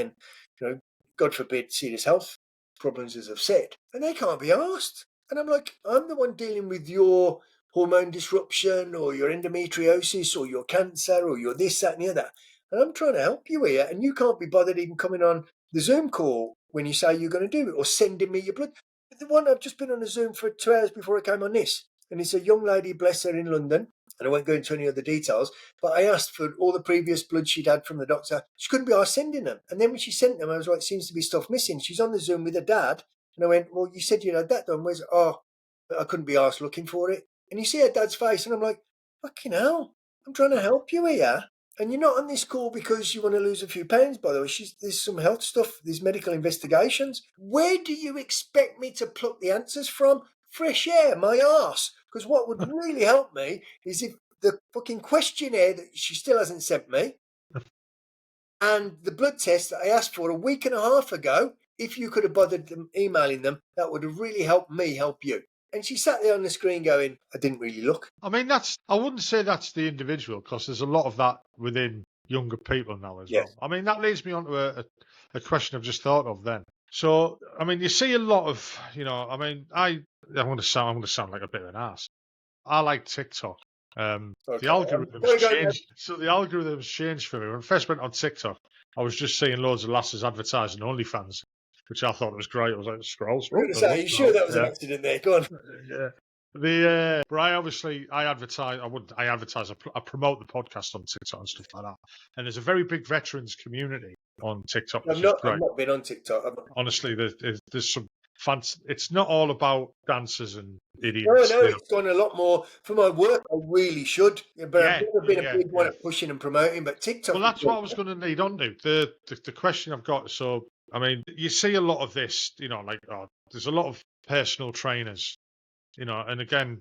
Speaker 1: and, God forbid, serious health problems, as I've said. And they can't be asked. And I'm like, I'm the one dealing with your hormone disruption or your endometriosis or your cancer or your this, that and the other. And I'm trying to help you here, and you can't be bothered even coming on the Zoom call when you say you're going to do it or sending me your blood. The one I've just been on a Zoom for 2 hours before I came on this, and it's a young lady, bless her, in London, and I won't go into any other details, but I asked for all the previous blood she'd had from the doctor. She couldn't be asked sending them. And then when she sent them, I was like, seems to be stuff missing. She's on the Zoom with her dad, and I went, well, you said you had that done. Where's it? Oh, but I couldn't be asked looking for it. And you see her dad's face, and I'm like, fucking hell, I'm trying to help you here. And you're not on this call because you want to lose a few pounds, by the way. There's some health stuff, there's medical investigations. Where do you expect me to pluck the answers from? Fresh air, my arse. Because what would really help me is if the fucking questionnaire that she still hasn't sent me and the blood test that I asked for a week and a half ago, if you could have bothered them emailing them, that would have really helped me help you. And she sat there on the screen going, I didn't really look.
Speaker 2: I mean, I wouldn't say that's the individual, because there's a lot of that within younger people now as well. I mean, that leads me on to a question I've just thought of then. So, I mean, you see a lot of, I mean, I'm going to sound like a bit of an ass. I like TikTok. The algorithms changed. So the algorithms changed for me. When I first went on TikTok, I was just seeing loads of lasses advertising OnlyFans, which I thought was great. I was like, scroll.
Speaker 1: Are you sure that was an accident there? Go on.
Speaker 2: Yeah. But I advertise. I promote the podcast on TikTok and stuff like that. And there's a very big veterans community on TikTok.
Speaker 1: I've not been on TikTok.
Speaker 2: Honestly, there's some fun. It's not all about dancers and idiots.
Speaker 1: No, it's gone a lot more. For my work, I really should. But I've never been a big one at pushing and promoting. But TikTok.
Speaker 2: Well, that's what I was going to lead on to. The question I've got. So, I mean, you see a lot of this. There's a lot of personal trainers. And again,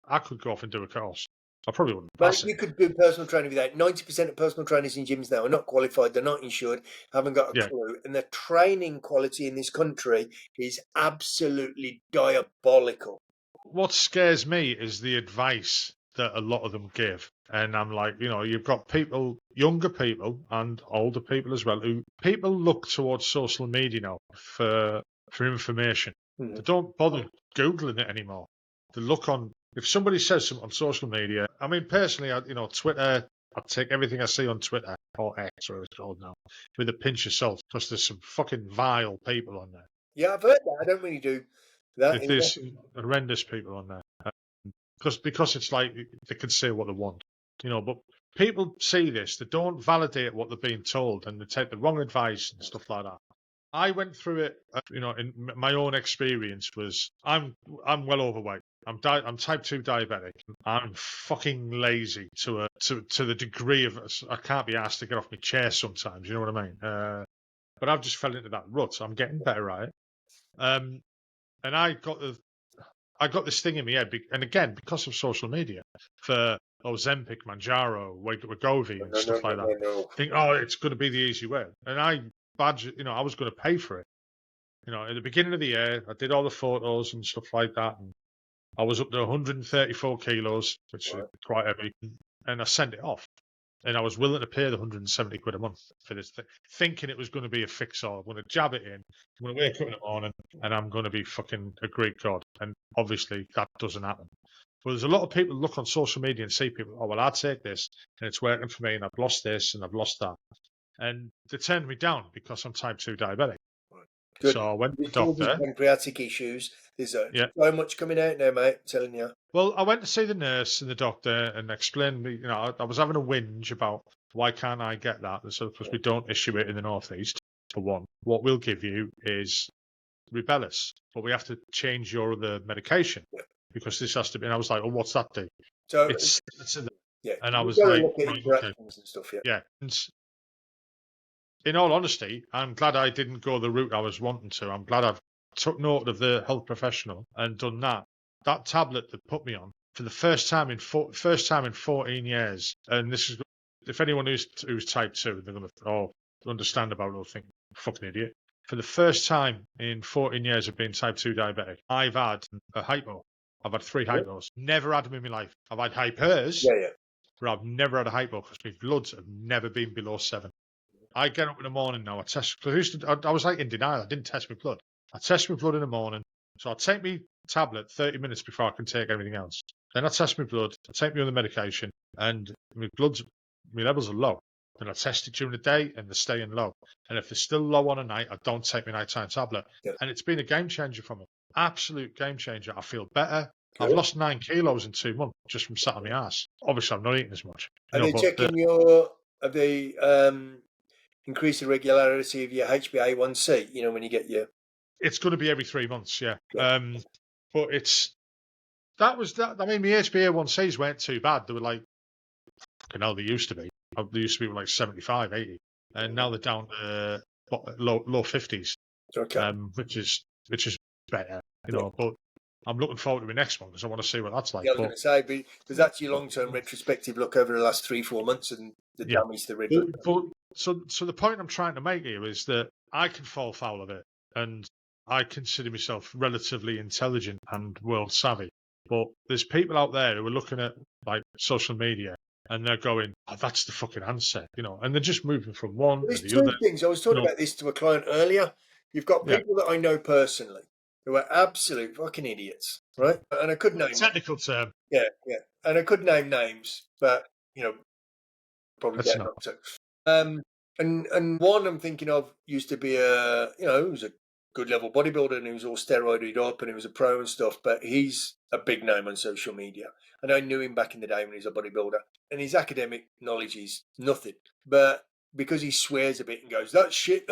Speaker 2: I could go off and do a course. I probably wouldn't pass it.
Speaker 1: You could do personal training without. 90% of personal trainers in gyms now are not qualified. They're not insured. Haven't got a clue. And the training quality in this country is absolutely diabolical.
Speaker 2: What scares me is the advice that a lot of them give. And I'm like, you've got people, younger people and older people as well, who people look towards social media now for information. They don't bother Googling it anymore. They look if somebody says something on social media, I mean, personally, Twitter, I take everything I see on Twitter, or X, or it's called now, with a pinch of salt, because there's some fucking vile people on there.
Speaker 1: Yeah, I've heard that. I don't really do that.
Speaker 2: There's horrendous people on there. Because it's like they can say what they want, but people see this, they don't validate what they're being told, and they take the wrong advice and stuff like that. I went through it, in my own experience was I'm well overweight. I'm type 2 diabetic. I'm fucking lazy to the degree of I can't be asked to get off my chair sometimes. You know what I mean? But I've just fell into that rut. I'm getting better at it. And I got this thing in my head, and again because of social media, for Ozempic, Manjaro, Wegovy, and stuff like that. Think, it's going to be the easy way, and I was going to pay for it. At the beginning of the year, I did all the photos and stuff like that, and I was up to 134 kilos, which is quite heavy, and I sent it off. And I was willing to pay the 170 quid a month for this thing, thinking it was going to be a fix-all. I'm going to jab it in, I'm going to wake up in the morning, and I'm going to be fucking a Greek god. And obviously, that doesn't happen. But there's a lot of people look on social media and see people, I'll take this, and it's working for me, and I've lost this, and I've lost that. And they turned me down because I'm type 2 diabetic.
Speaker 1: Good.
Speaker 2: So I went to the
Speaker 1: With all these
Speaker 2: doctor.
Speaker 1: pancreatic issues, there's
Speaker 2: Yeah.
Speaker 1: so much coming out now, mate. I'm telling you.
Speaker 2: Well, I went to see the nurse and the doctor and explained me, I was having a whinge about why can't I get that? And so, because we don't issue it in the Northeast, for one. What we'll give you is Ribellus, but we have to change your other medication
Speaker 1: Yeah.
Speaker 2: because this has to be. And I was like, oh, what's that do?
Speaker 1: So
Speaker 2: It's
Speaker 1: yeah,
Speaker 2: and I
Speaker 1: you've
Speaker 2: was
Speaker 1: got to
Speaker 2: like,
Speaker 1: look at
Speaker 2: right, okay,
Speaker 1: interactions and stuff. Yeah.
Speaker 2: yeah. And in all honesty, I'm glad I didn't go the route I was wanting to. I'm glad I've took note of the health professional and done that. That tablet that put me on for the first time in 14 years, and this is if anyone who's type 2, they're going to understand about it or think fucking idiot. For the first time in 14 years of being type 2 diabetic, I've had a hypo. I've had 3 hypos. Never had them in my life. I've had hypers,
Speaker 1: Yeah, yeah.
Speaker 2: but I've never had a hypo because my bloods have never been below 7. I get up in the morning now. I test because I was like in denial. I didn't test my blood. I test my blood in the morning, so I take my tablet 30 minutes before I can take everything else. Then I test my blood. I take my other medication, and my levels are low. Then I test it during the day, and they're staying low. And if they're still low on a night, I don't take my nighttime tablet.
Speaker 1: Yeah.
Speaker 2: And it's been a game changer for me. Absolute game changer. I feel better. I've
Speaker 1: Good.
Speaker 2: lost 9 kilos in 2 months just from sat on my ass. Obviously, I'm not eating as much.
Speaker 1: Are they checking have they increase the regularity of your HbA1c? You know, when you get your
Speaker 2: It's going to be every 3 months, yeah.
Speaker 1: Yeah.
Speaker 2: But that was that. I mean, my HbA1cs weren't too bad. They were like, fucking hell, they used to be. They used to be like 75, 80, and now they're down to low 50s,
Speaker 1: okay.
Speaker 2: which is better, But I'm looking forward to the next one because I want to see what that's like.
Speaker 1: Yeah, I was going to say, because that's your long-term retrospective look over the last 3-4 months and the
Speaker 2: Yeah.
Speaker 1: damage to the river.
Speaker 2: So the point I'm trying to make here is that I can fall foul of it, and I consider myself relatively intelligent and world savvy. But there's people out there who are looking at like social media and they're going, "Oh, that's the fucking answer," and they're just moving from one
Speaker 1: There's
Speaker 2: to the
Speaker 1: two
Speaker 2: other.
Speaker 1: things. I was talking about this to a client earlier. You've got
Speaker 2: Yeah,
Speaker 1: people that I know personally who are absolute fucking idiots, right? And I could name
Speaker 2: technical term.
Speaker 1: yeah, and I could name names, but probably
Speaker 2: That's
Speaker 1: better
Speaker 2: not.
Speaker 1: not to. And one I'm thinking of used to be he was a good level bodybuilder and he was all steroided up and he was a pro and stuff, but he's a big name on social media. And I knew him back in the day when he was a bodybuilder. And his academic knowledge is nothing. But because he swears a bit and goes, that's shit,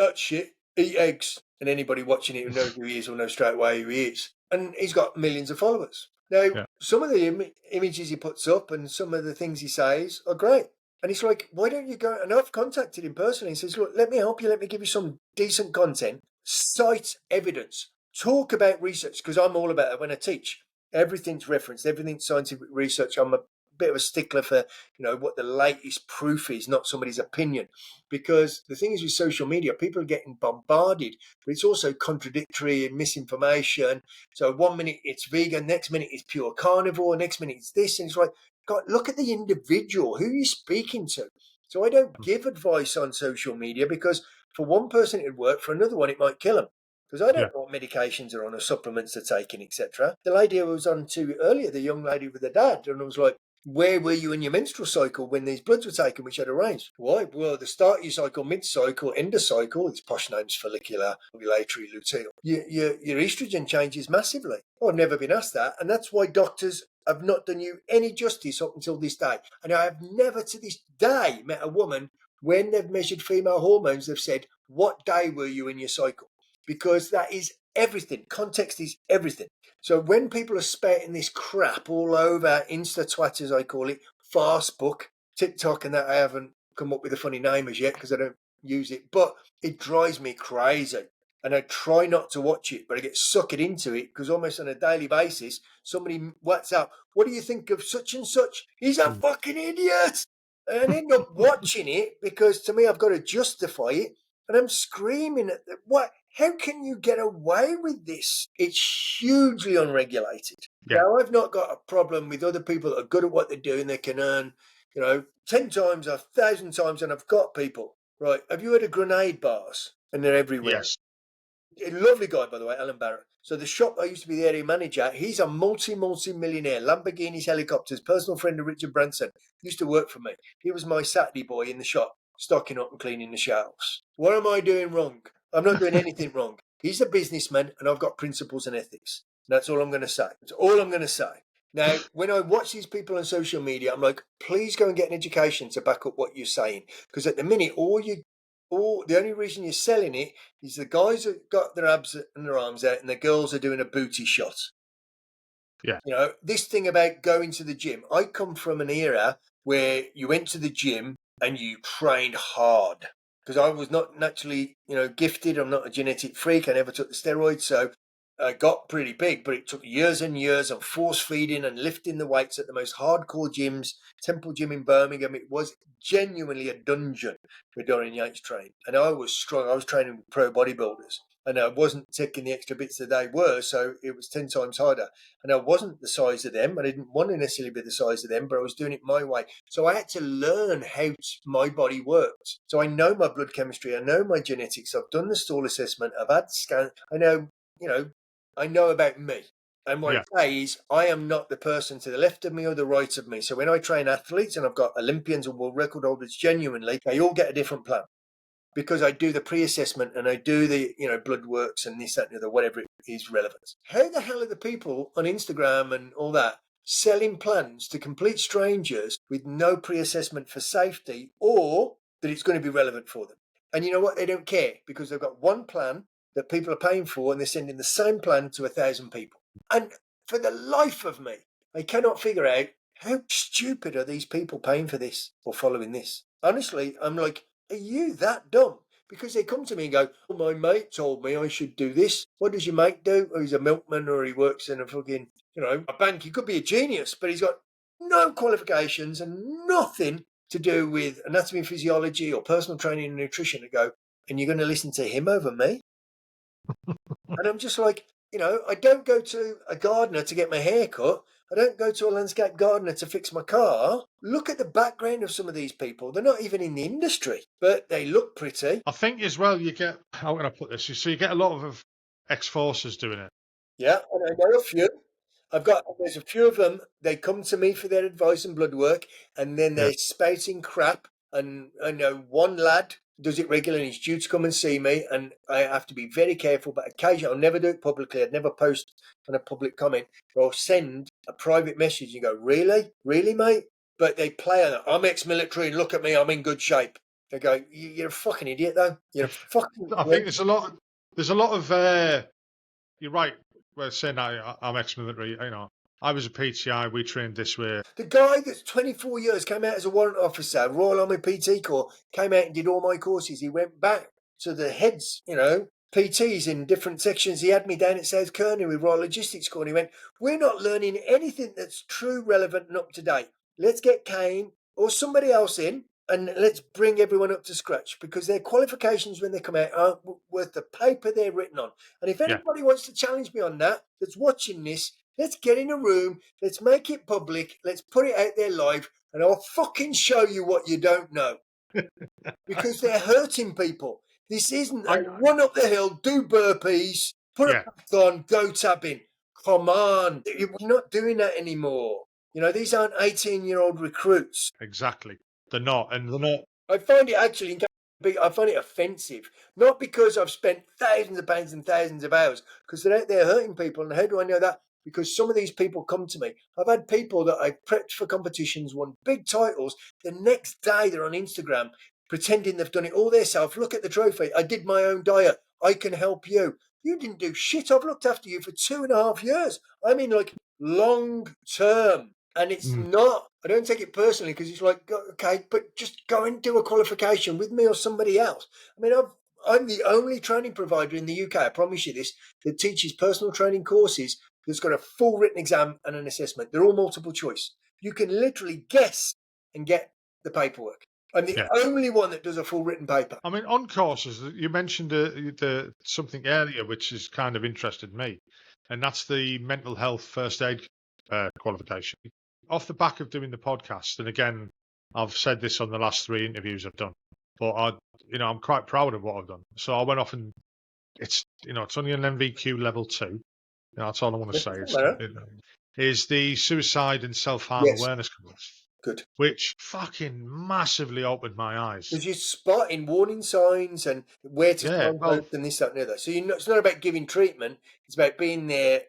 Speaker 1: eat eggs. And anybody watching it who knows who he is will know straight away who he is. And he's got millions of followers. Now,
Speaker 2: Yeah.
Speaker 1: some of the images he puts up and some of the things he says are great. And it's like, why don't you go? And I've contacted him personally and says, look, let me help you. Let me give you some decent content. Cite evidence. Talk about research, because I'm all about it when I teach. Everything's referenced, everything's scientific research. I'm a bit of a stickler for, what the latest proof is, not somebody's opinion. Because the thing is with social media, people are getting bombarded, but it's also contradictory and misinformation. So 1 minute it's vegan, next minute it's pure carnivore, next minute it's this. And it's like, God, look at the individual. Who are you speaking to? So I don't give advice on social media because for one person it would work, for another one it might kill them. Because I don't know what medications are on or supplements they're taking, etc. The lady I was on to earlier, the young lady with the dad, and I was like, where were you in your menstrual cycle when these bloods were taken, which had arranged? Why? Well, the start of your cycle, mid-cycle, end of cycle, its posh name's follicular, ovulatory, luteal. Your estrogen changes massively. Oh, I've never been asked that. And that's why doctors have not done you any justice up until this day. And I have never to this day met a woman, when they've measured female hormones, they've said, what day were you in your cycle? Because that is everything. Context is everything. So when people are spouting this crap all over Insta Twat, as I call it, Facebook, TikTok, and that, I haven't come up with a funny name as yet because I don't use it, but it drives me crazy. And I try not to watch it, but I get sucked into it because almost on a daily basis, somebody WhatsApp, what do you think of such and such? He's a fucking idiot. And I end up watching it because to me, I've got to justify it. And I'm screaming at the, what? How can you get away with this? It's hugely unregulated.
Speaker 2: Yeah.
Speaker 1: Now, I've not got a problem with other people that are good at what they're doing. They can earn, 10 times, 1,000 times, and I've got people. Right, have you heard of grenade bars? And they're everywhere.
Speaker 2: Yes.
Speaker 1: A lovely guy, by the way, Alan Barrett. So the shop I used to be the area manager, he's a multi-millionaire. Lamborghinis, helicopters, personal friend of Richard Branson. Used to work for me. He was my Saturday boy in the shop, stocking up and cleaning the shelves. What am I doing wrong? I'm not doing anything wrong. He's a businessman, and I've got principles and ethics. That's all I'm going to say. That's all I'm going to say. Now, when I watch these people on social media, I'm like, please go and get an education to back up what you're saying. Because at the minute, the only reason you're selling it is the guys have got their abs and their arms out, and the girls are doing a booty shot.
Speaker 2: Yeah.
Speaker 1: You know, this thing about going to the gym. I come from an era where you went to the gym and you trained hard. Because I was not naturally, gifted. I'm not a genetic freak. I never took the steroids, so I got pretty big. But it took years and years of force feeding and lifting the weights at the most hardcore gyms. Temple Gym in Birmingham. It was genuinely a dungeon where Dorian Yates trained, and I was strong. I was training with pro bodybuilders, and I wasn't taking the extra bits that they were, so it was 10 times harder. And I wasn't the size of them. I didn't want to necessarily be the size of them, but I was doing it my way. So I had to learn how my body worked. So I know my blood chemistry. I know my genetics. I've done the stall assessment. I've had scan. I know, I know about me. And what I say is, I am not the person to the left of me or the right of me. So when I train athletes, and I've got Olympians and world record holders genuinely, they all get a different plan. Because I do the pre-assessment and I do the, blood works and this, that, and the other, whatever is relevant. How the hell are the people on Instagram and all that selling plans to complete strangers with no pre-assessment for safety or that it's going to be relevant for them? And you know what? They don't care because they've got one plan that people are paying for and they're sending the same plan to 1,000 people. And for the life of me, I cannot figure out how stupid are these people paying for this or following this. Honestly, I'm like, are you that dumb? Because they come to me and go, oh, my mate told me I should do this. What does your mate do? Oh, he's a milkman or he works in a fucking, a bank. He could be a genius, but he's got no qualifications and nothing to do with anatomy and physiology or personal training and nutrition to go, and you're going to listen to him over me? And I'm just like, I don't go to a gardener to get my hair cut. I don't go to a landscape gardener to fix my car. Look at the background of some of these people. They're not even in the industry, but they look pretty.
Speaker 2: I think as well you get, how can I put this? So you get a lot of ex-forces doing it.
Speaker 1: Yeah, and I know a few. There's a few of them, they come to me for their advice and blood work, and then they're spouting crap. And I know one lad does it regularly and he's due to come and see me, and I have to be very careful, but occasionally I'll never do it publicly. I'd never post on a public comment, but I'll send a private message and go, really mate? But they play on it. I'm ex-military and look at me, I'm in good shape. They go, you're a fucking idiot though. You're a fucking
Speaker 2: I think there's a lot of you're right, we're saying I'm ex-military, I was a PTI, we trained this way.
Speaker 1: The guy that's 24 years came out as a warrant officer, Royal Army PT Corps, came out and did all my courses. He went back to the heads, PTs in different sections. He had me down at South Kearney with Royal Logistics Corps, and he went, we're not learning anything that's true, relevant and up to date. Let's get Cain or somebody else in and let's bring everyone up to scratch, because their qualifications when they come out aren't worth the paper they're written on. And if anybody wants to challenge me on that, that's watching this, let's get in a room, let's make it public, let's put it out there live, and I'll fucking show you what you don't know. Because they're hurting people. This isn't a run up the hill, do burpees, put a pack on, go tapping. Come on. You're not doing that anymore. These aren't 18-year-old recruits.
Speaker 2: Exactly. They're not.
Speaker 1: I find it actually, I find it offensive. Not because I've spent thousands of pounds and thousands of hours, because they're out there hurting people. And how do I know that? Because some of these people come to me. I've had people that I've prepped for competitions, won big titles. The next day they're on Instagram pretending they've done it all themselves. Look at the trophy. I did my own diet. I can help you. You didn't do shit. I've looked after you for 2.5 years. I mean, like, long term. And it's not, I don't take it personally, because it's like, okay, but just go and do a qualification with me or somebody else. I mean, I'm the only training provider in the UK, I promise you this, that teaches personal training courses that's got a full written exam and an assessment. They're all multiple choice. You can literally guess and get the paperwork. I'm the only one that does a full written paper.
Speaker 2: I mean, on courses, you mentioned the something earlier which has kind of interested me, and that's the mental health first aid qualification. Off the back of doing the podcast, and again, I've said this on the last 3 interviews I've done, but I'm quite proud of what I've done. So I went off and it's only an MVQ level 2. That's all I want to say. Is the suicide and self-harm awareness course.
Speaker 1: Good.
Speaker 2: which fucking massively opened my eyes.
Speaker 1: Because you're spotting warning signs and where to
Speaker 2: Yeah, well,
Speaker 1: signpost and this, that, and the other. So it's not about giving treatment. It's about being there,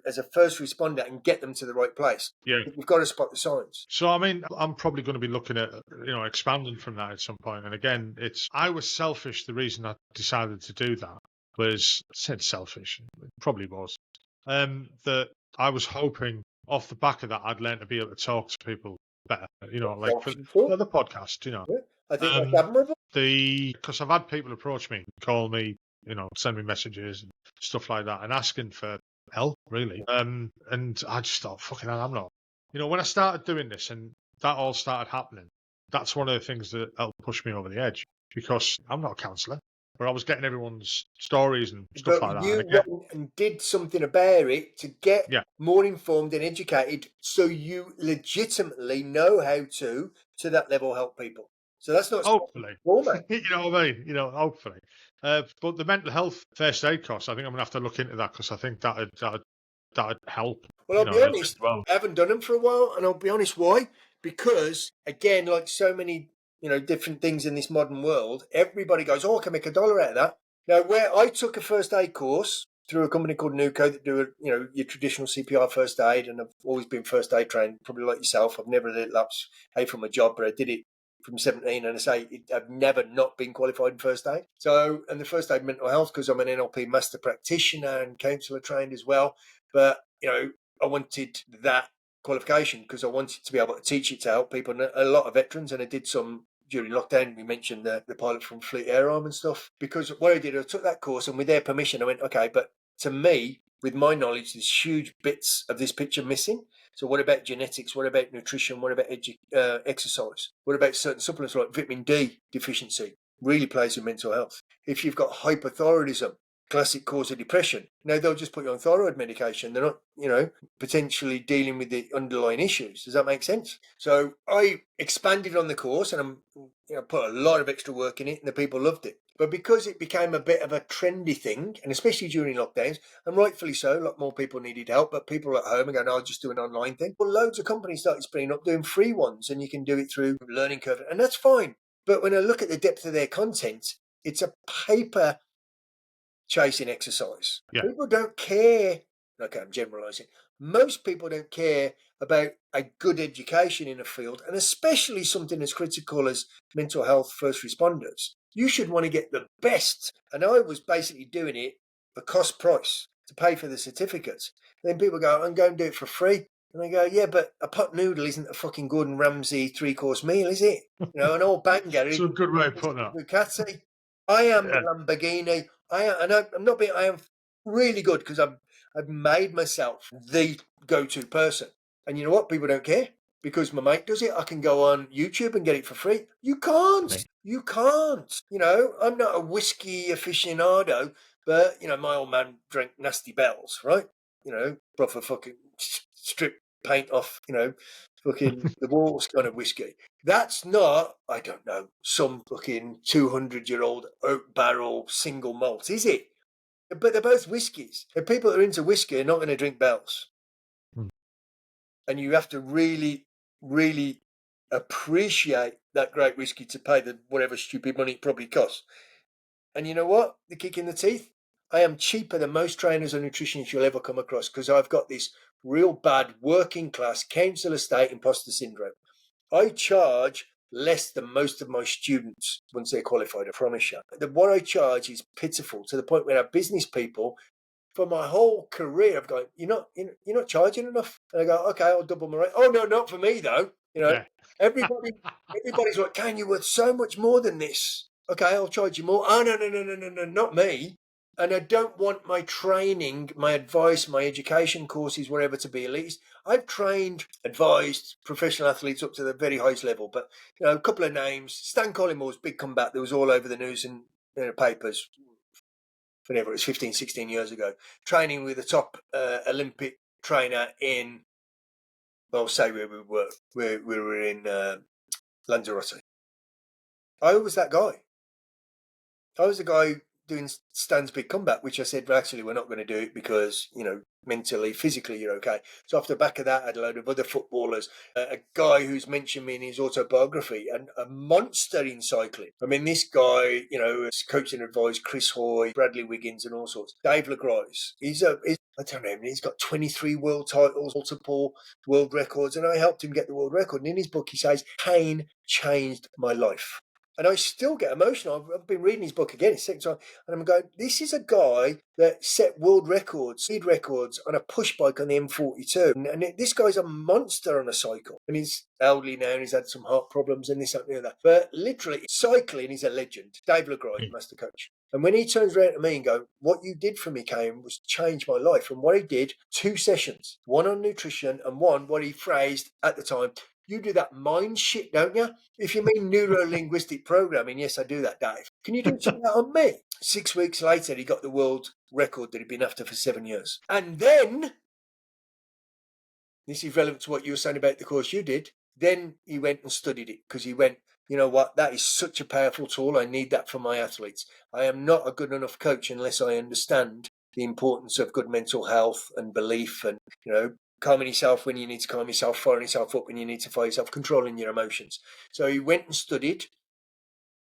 Speaker 1: as a first responder and get them to the right place.
Speaker 2: yeah.
Speaker 1: You've got to spot the signs.
Speaker 2: So, I mean, I'm probably going to be looking at, expanding from that at some point. And again, I was selfish. The reason I decided to do that was, I said selfish, it probably was, that I was hoping off the back of that, I'd learn to be able to talk to people better, like for the podcast,
Speaker 1: Yeah. I think that's admirable.
Speaker 2: Because I've had people approach me, call me, send me messages and stuff like that, and asking for help, really. And I just thought, fucking hell, I'm not. When I started doing this and that all started happening, that's one of the things that helped push me over the edge, because I'm not a counsellor, but I was getting everyone's stories and stuff like that.
Speaker 1: You
Speaker 2: And again,
Speaker 1: went and did something about it to get
Speaker 2: yeah,
Speaker 1: more informed and educated, so you legitimately know how to that level, help people. So that's not
Speaker 2: hopefully,
Speaker 1: format.
Speaker 2: you know what I mean? Hopefully. But the mental health first aid course, I think I'm gonna have to look into that, because I think that'd help.
Speaker 1: Well, I'll be honest,
Speaker 2: well.
Speaker 1: I haven't done them for a while, and I'll be honest why. Because again, like so many, different things in this modern world, everybody goes, "Oh, I can make $1 out of that." Now, where I took a first aid course through a company called Nuco that do, your traditional CPR first aid, and I've always been first aid trained, probably like yourself. I've never let lapse from my job, but I did it from 17, and I say I've never not been qualified in first aid. So, and the first aid mental health, because I'm an NLP master practitioner and counsellor trained as well. But I wanted that qualification because I wanted to be able to teach it to help people, and a lot of veterans, and I did some during lockdown. We mentioned the pilot from Fleet Air Arm and stuff, because what I did, I took that course, and with their permission, I went, okay, but to me, with my knowledge, there's huge bits of this picture missing. So what about genetics? What about nutrition? What about exercise? What about certain supplements like vitamin D deficiency? Really plays with mental health. If you've got hypothyroidism, classic cause of depression. Now they'll just put you on thyroid medication. They're not, potentially dealing with the underlying issues. Does that make sense? So I expanded on the course, and I'm, put a lot of extra work in it, and the people loved it. But because it became a bit of a trendy thing, and especially during lockdowns, and rightfully so, a lot more people needed help, but people at home are going, I'll just do an online thing. Well, loads of companies started springing up doing free ones, and you can do it through Learning Curve, and that's fine. But when I look at the depth of their content, it's a paper chasing exercise.
Speaker 2: Yeah.
Speaker 1: People don't care. Okay, I'm generalizing. Most people don't care about a good education in a field, and especially something as critical as mental health first responders. You should want to get the best. And I was basically doing it for cost price to pay for the certificates. And then people go, I'm going to do it for free. And I go, yeah, but a pot noodle isn't a fucking Gordon Ramsay 3-course meal, is it? An old banger.
Speaker 2: It's a good way of putting it.
Speaker 1: Bugatti. I am the Lamborghini. I'm not being. I am really good because I've made myself the go-to person. And you know what? People don't care because my mate does it. I can go on YouTube and get it for free. You can't.
Speaker 2: Right.
Speaker 1: You can't. I'm not a whiskey aficionado, but my old man drank Nasty Bells, right? Proper fucking strip paint off. Fucking the walls kind of whiskey. That's not, I don't know, some fucking 200-year-old oak barrel single malt, is it? But they're both whiskies. And people that are into whiskey are not going to drink Bells. And you have to really, really appreciate that great whiskey to pay the whatever stupid money it probably costs. And you know what? The kick in the teeth? I am cheaper than most trainers or nutritionists you'll ever come across, because I've got this real bad working class council estate imposter syndrome. I charge less than most of my students once they're qualified, I promise you. What I charge is pitiful, to the point where our business people, for my whole career, I've gone, you're not charging enough. And I go, okay, I'll double my rate. Oh no, not for me though.
Speaker 2: Yeah.
Speaker 1: Everybody's like, Cain, you're worth so much more than this. Okay, I'll charge you more. Oh no, not me. And I don't want my training, my advice, my education courses, whatever, to be elitist. I've trained, advised professional athletes up to the very highest level. But, a couple of names. Stan Collingwood's big comeback that was all over the news and papers, whenever it was 15, 16 years ago. Training with a top Olympic trainer in, well, say where we were. We were in Lanzarote. I was that guy. I was the guy doing Stan's Big Comeback, which I said, well, actually, we're not going to do it because, mentally, physically, you're okay. So off the back of that, I had a load of other footballers, a guy who's mentioned me in his autobiography, and a monster in cycling. I mean, this guy, has coached and advised Chris Hoy, Bradley Wiggins, and all sorts. Dave LaGrosse, I don't know, he's got 23 world titles, multiple world records, and I helped him get the world record. And in his book, he says, Cain changed my life. And I still get emotional. I've been reading his book again, it's second time, and I'm going, this is a guy that set world records, speed records on a push bike on the M42. And this guy's a monster on a cycle. And he's elderly now and he's had some heart problems and this, that, and the other. But literally, cycling, he's a legend. Dave LaGrosse, master coach. And when he turns around to me and goes, what you did for me, Cain, was change my life. And what he did, 2 sessions, one on nutrition and one, what he phrased at the time, you do that mind shit, don't you? If you mean neuro-linguistic programming, yes, I do that, Dave. Can you do something on me? 6 weeks later, he got the world record that he'd been after for 7 years. And then, this is relevant to what you were saying about the course you did, then he went and studied it because he went, you know what, that is such a powerful tool. I need that for my athletes. I am not a good enough coach unless I understand the importance of good mental health and belief and, calming yourself when you need to calm yourself, firing yourself up when you need to fire yourself, controlling your emotions. So he went and studied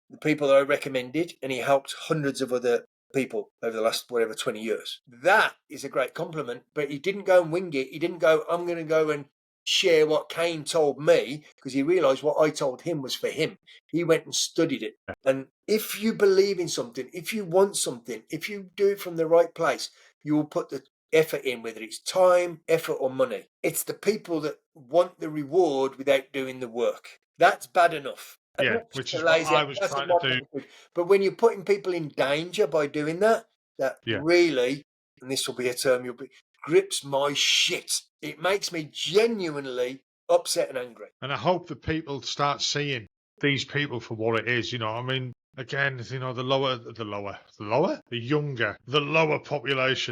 Speaker 1: the people that I recommended, and he helped hundreds of other people over the last, 20 years. That is a great compliment, but he didn't go and wing it. He didn't go, I'm going to go and share what Cain told me, because he realised what I told him was for him. He went and studied it. And if you believe in something, if you want something, if you do it from the right place, you will put the effort in, whether it's time, effort, or money. It's the people that want the reward without doing the work. That's bad enough.
Speaker 2: Yeah, which is what I was trying to do.
Speaker 1: But when you're putting people in danger by doing that, really, and this will be a term grips my shit. It makes me genuinely upset and angry.
Speaker 2: And I hope that people start seeing these people for what it is. Again, the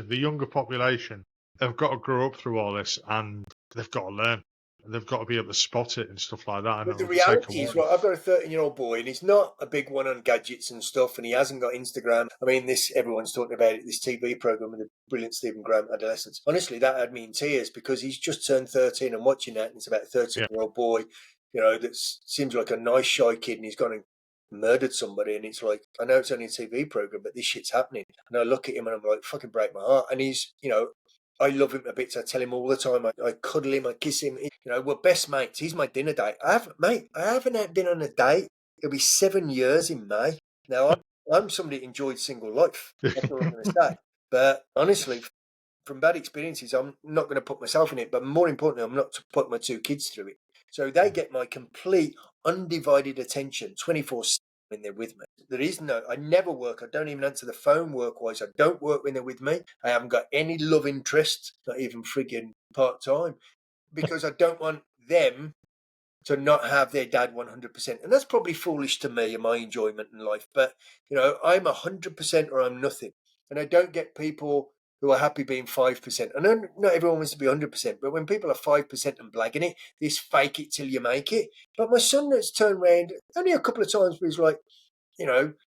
Speaker 2: younger population have got to grow up through all this, and they've got to learn. They've got to be able to spot it and stuff like that.
Speaker 1: But the reality is, I've got a 13-year-old boy, and he's not a big one on gadgets and stuff, and he hasn't got Instagram. I mean, everyone's talking about it, this TV program with the brilliant Stephen Graham, Adolescence. Honestly, that had me in tears because he's just turned 13 and watching that, and it's about a 13-year-old boy, that seems like a nice, shy kid, and he's gone and murdered somebody, and it's like, I know it's only a TV program, but this shit's happening. And I look at him and I'm like, fucking break my heart. And he's, I love him a bit. I tell him all the time. I cuddle him. I kiss him. We're best mates. He's my dinner date. I haven't been on a date. It'll be 7 years in May. Now, I'm somebody that enjoyed single life. That's what I'm going to say. But honestly, from bad experiences, I'm not going to put myself in it. But more importantly, I'm not to put my 2 kids through it. So they get my complete, undivided attention 24/7 when they're with me. I never work. I don't even answer the phone work-wise. I don't work when they're with me. I haven't got any love interest, not even frigging part-time, because I don't want them to not have their dad 100%. And that's probably foolish to me and my enjoyment in life. But, I'm 100% or I'm nothing. And I don't get people who are happy being 5%. I know not everyone wants to be 100%, but when people are 5% and blagging it, this fake it till you make it. But my son has turned around only a couple of times where he's like,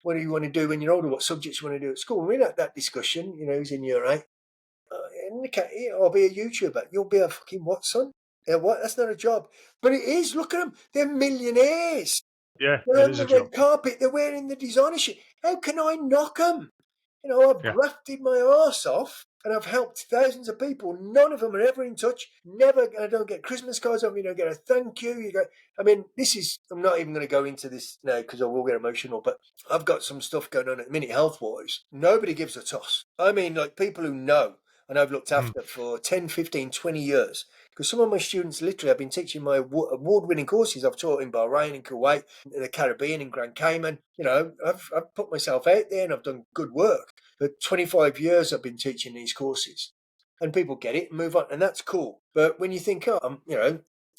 Speaker 1: what do you want to do when you're older? What subjects you want to do at school? And we're at that discussion, he's in year 8. I'll be a YouTuber. You'll be a fucking what, son? What? That's not a job. But it is. Look at them. They're millionaires.
Speaker 2: Yeah,
Speaker 1: they're
Speaker 2: it
Speaker 1: on
Speaker 2: is
Speaker 1: the
Speaker 2: a job.
Speaker 1: red carpet. They're wearing the designer shit. How can I knock them? I've grafted my arse off and I've helped thousands of people. None of them are ever in touch. Never. I don't get Christmas cards off. You don't get a thank you. I'm not even going to go into this now because I will get emotional, but I've got some stuff going on at the minute health-wise. Nobody gives a toss. I mean, like people who know and I've looked after for 10, 15, 20 years. Because some of my students, literally, I've been teaching my award-winning courses. I've taught in Bahrain, in Kuwait, in the Caribbean, in Grand Cayman. I've put myself out there and I've done good work. For 25 years, I've been teaching these courses. And people get it and move on, and that's cool. But when you think,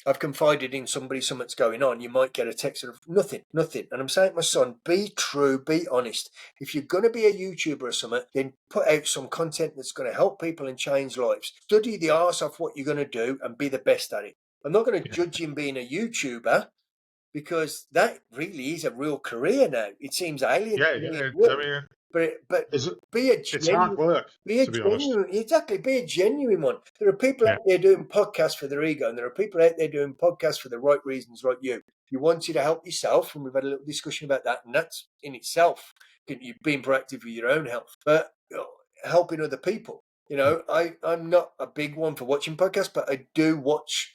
Speaker 1: I've confided in somebody, something's going on, you might get a text of nothing. And I'm saying to my son, be true, be honest. If you're going to be a YouTuber or something, then put out some content that's going to help people and change lives. Study the arse off what you're going to do and be the best at it. I'm not going to judge him being a YouTuber because that really is a real career now. It seems alien.
Speaker 2: Yeah.
Speaker 1: But
Speaker 3: Is it?
Speaker 1: be a
Speaker 3: It's hard
Speaker 1: genuine,
Speaker 3: work, to be honest.
Speaker 1: exactly. Be a genuine one. There are people out there doing podcasts for their ego, and there are people out there doing podcasts for the right reasons, like you. If you wanted to help yourself, and we've had a little discussion about that, and that's in itself, you've been proactive with your own health, but helping other people. I'm not a big one for watching podcasts, but I do watch,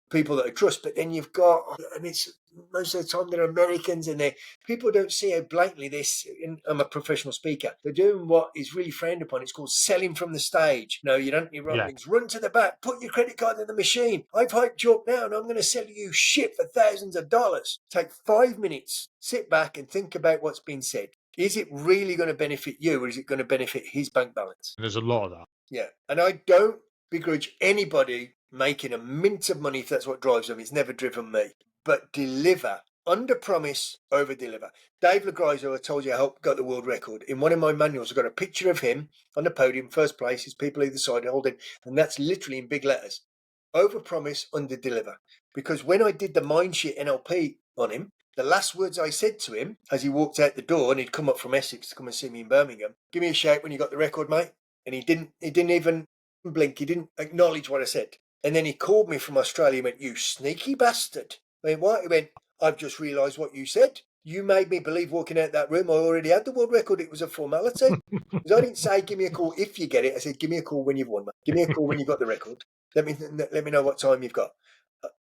Speaker 1: people that I trust. But then you've got, and it's most of the time they're Americans, and people don't see how blatantly this. I'm a professional speaker. They're doing what is really frowned upon. It's called selling from the stage. You don't need rumblings. Run to the back, put your credit card in the machine. I've hyped you up now, and I'm going to sell you shit for thousands of dollars. Take 5 minutes, sit back, and think about what's been said. Is it really going to benefit you, or is it going to benefit his bank balance?
Speaker 3: There's a lot of that.
Speaker 1: Yeah, and I don't begrudge anybody making a mint of money if that's what drives them. It's never driven me. But deliver, under promise, over deliver. Dave Lagrizo, I told you, I helped got the world record. In one of my manuals, I've got a picture of him on the podium, first place, his people either side holding, and that's literally in big letters. Over promise, under deliver. Because when I did the Mindshit NLP on him, the last words I said to him as he walked out the door, and he'd come up from Essex to come and see me in Birmingham, give me a shout when you got the record, mate. And he didn't even blink. He didn't acknowledge what I said. And then he called me from Australia and went, "You sneaky bastard." I went, "What?" He went, "I've just realised what you said. You made me believe walking out that room I already had the world record. It was a formality." Because I didn't say, "Give me a call if you get it." I said, "Give me a call when you've won, mate. Give me a call when you've got the record. Let me know what time you've got."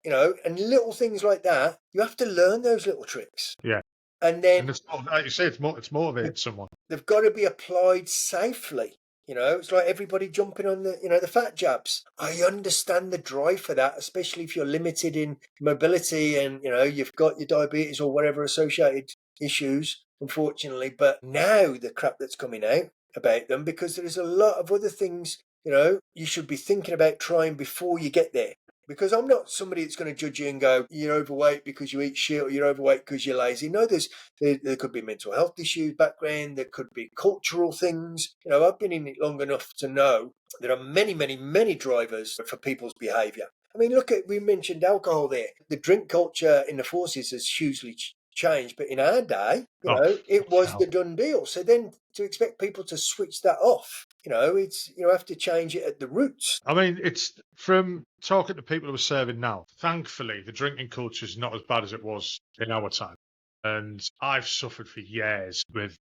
Speaker 1: And little things like that, you have to learn those little tricks.
Speaker 3: Yeah.
Speaker 1: And then,
Speaker 3: it's, like you say, it's motivated someone.
Speaker 1: They've got to be applied safely. It's like everybody jumping on the fat jabs. I understand the drive for that, especially if you're limited in mobility and, you've got your diabetes or whatever associated issues, unfortunately. But now the crap that's coming out about them, because there's a lot of other things, you should be thinking about trying before you get there. Because I'm not somebody that's going to judge you and go, you're overweight because you eat shit, or you're overweight because you're lazy. No, there could be mental health issues background. There could be cultural things. I've been in it long enough to know there are many, many, many drivers for people's behaviour. I mean, we mentioned alcohol there. The drink culture in the forces has hugely changed, but in our day, it was the done deal. So then to expect people to switch that off, it's you have to change it at the roots.
Speaker 3: I mean, it's from talking to people who are serving now. Thankfully, the drinking culture is not as bad as it was in our time, and I've suffered for years with.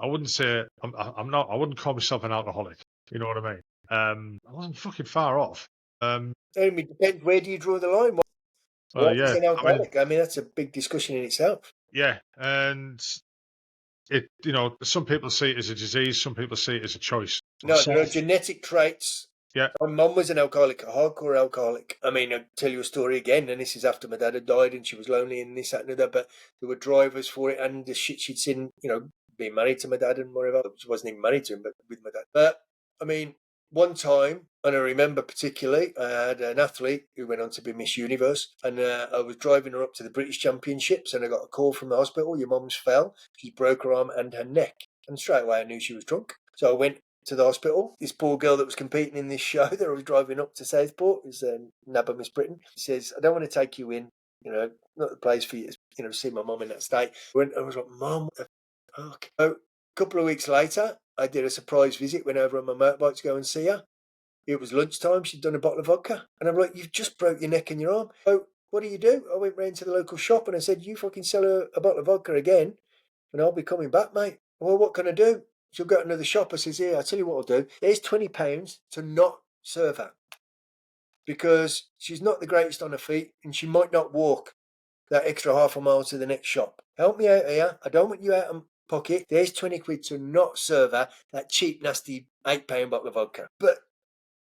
Speaker 3: I wouldn't say I'm not. I wouldn't call myself an alcoholic. You know what I mean? I'm fucking far off.
Speaker 1: It depends. Where do you draw the line? What is an alcoholic? I mean, that's a big discussion in itself.
Speaker 3: Yeah, and it, some people see it as a disease, some people see it as a choice.
Speaker 1: No, there are genetic traits.
Speaker 3: Yeah.
Speaker 1: My mum was an alcoholic, a hardcore alcoholic. I mean, I'll tell you a story again, and this is after my dad had died and she was lonely and this, that, and other, but there were drivers for it and the shit she'd seen, being married to my dad and whatever. She wasn't even married to him, but with my dad. But, I mean, one time, and I remember particularly, I had an athlete who went on to be Miss Universe, and I was driving her up to the British Championships, and I got a call from the hospital. Your mum's fell. She broke her arm and her neck. And straight away I knew she was drunk. So I went to the hospital. This poor girl that was competing in this show that I was driving up to Southport is Nabba Miss Britain. She says, "I don't want to take you in, not the place for you to, see my mum in that state." I was like, "Mum, fuck." So, a couple of weeks later, I did a surprise visit, went over on my motorbike to go and see her. It was lunchtime. She'd done a bottle of vodka. And I'm like, "You've just broke your neck and your arm. So what do you do?" I went round to the local shop and I said, "You fucking sell her a bottle of vodka again and I'll be coming back, mate." "Well, what can I do?" She'll go to another shop. I says, "Here, I'll tell you what I'll do. There's £20 to not serve her. Because she's not the greatest on her feet and she might not walk that extra half a mile to the next shop. Help me out here. I don't want you out of pocket. There's 20 quid to not serve her that cheap, nasty £8 bottle of vodka." But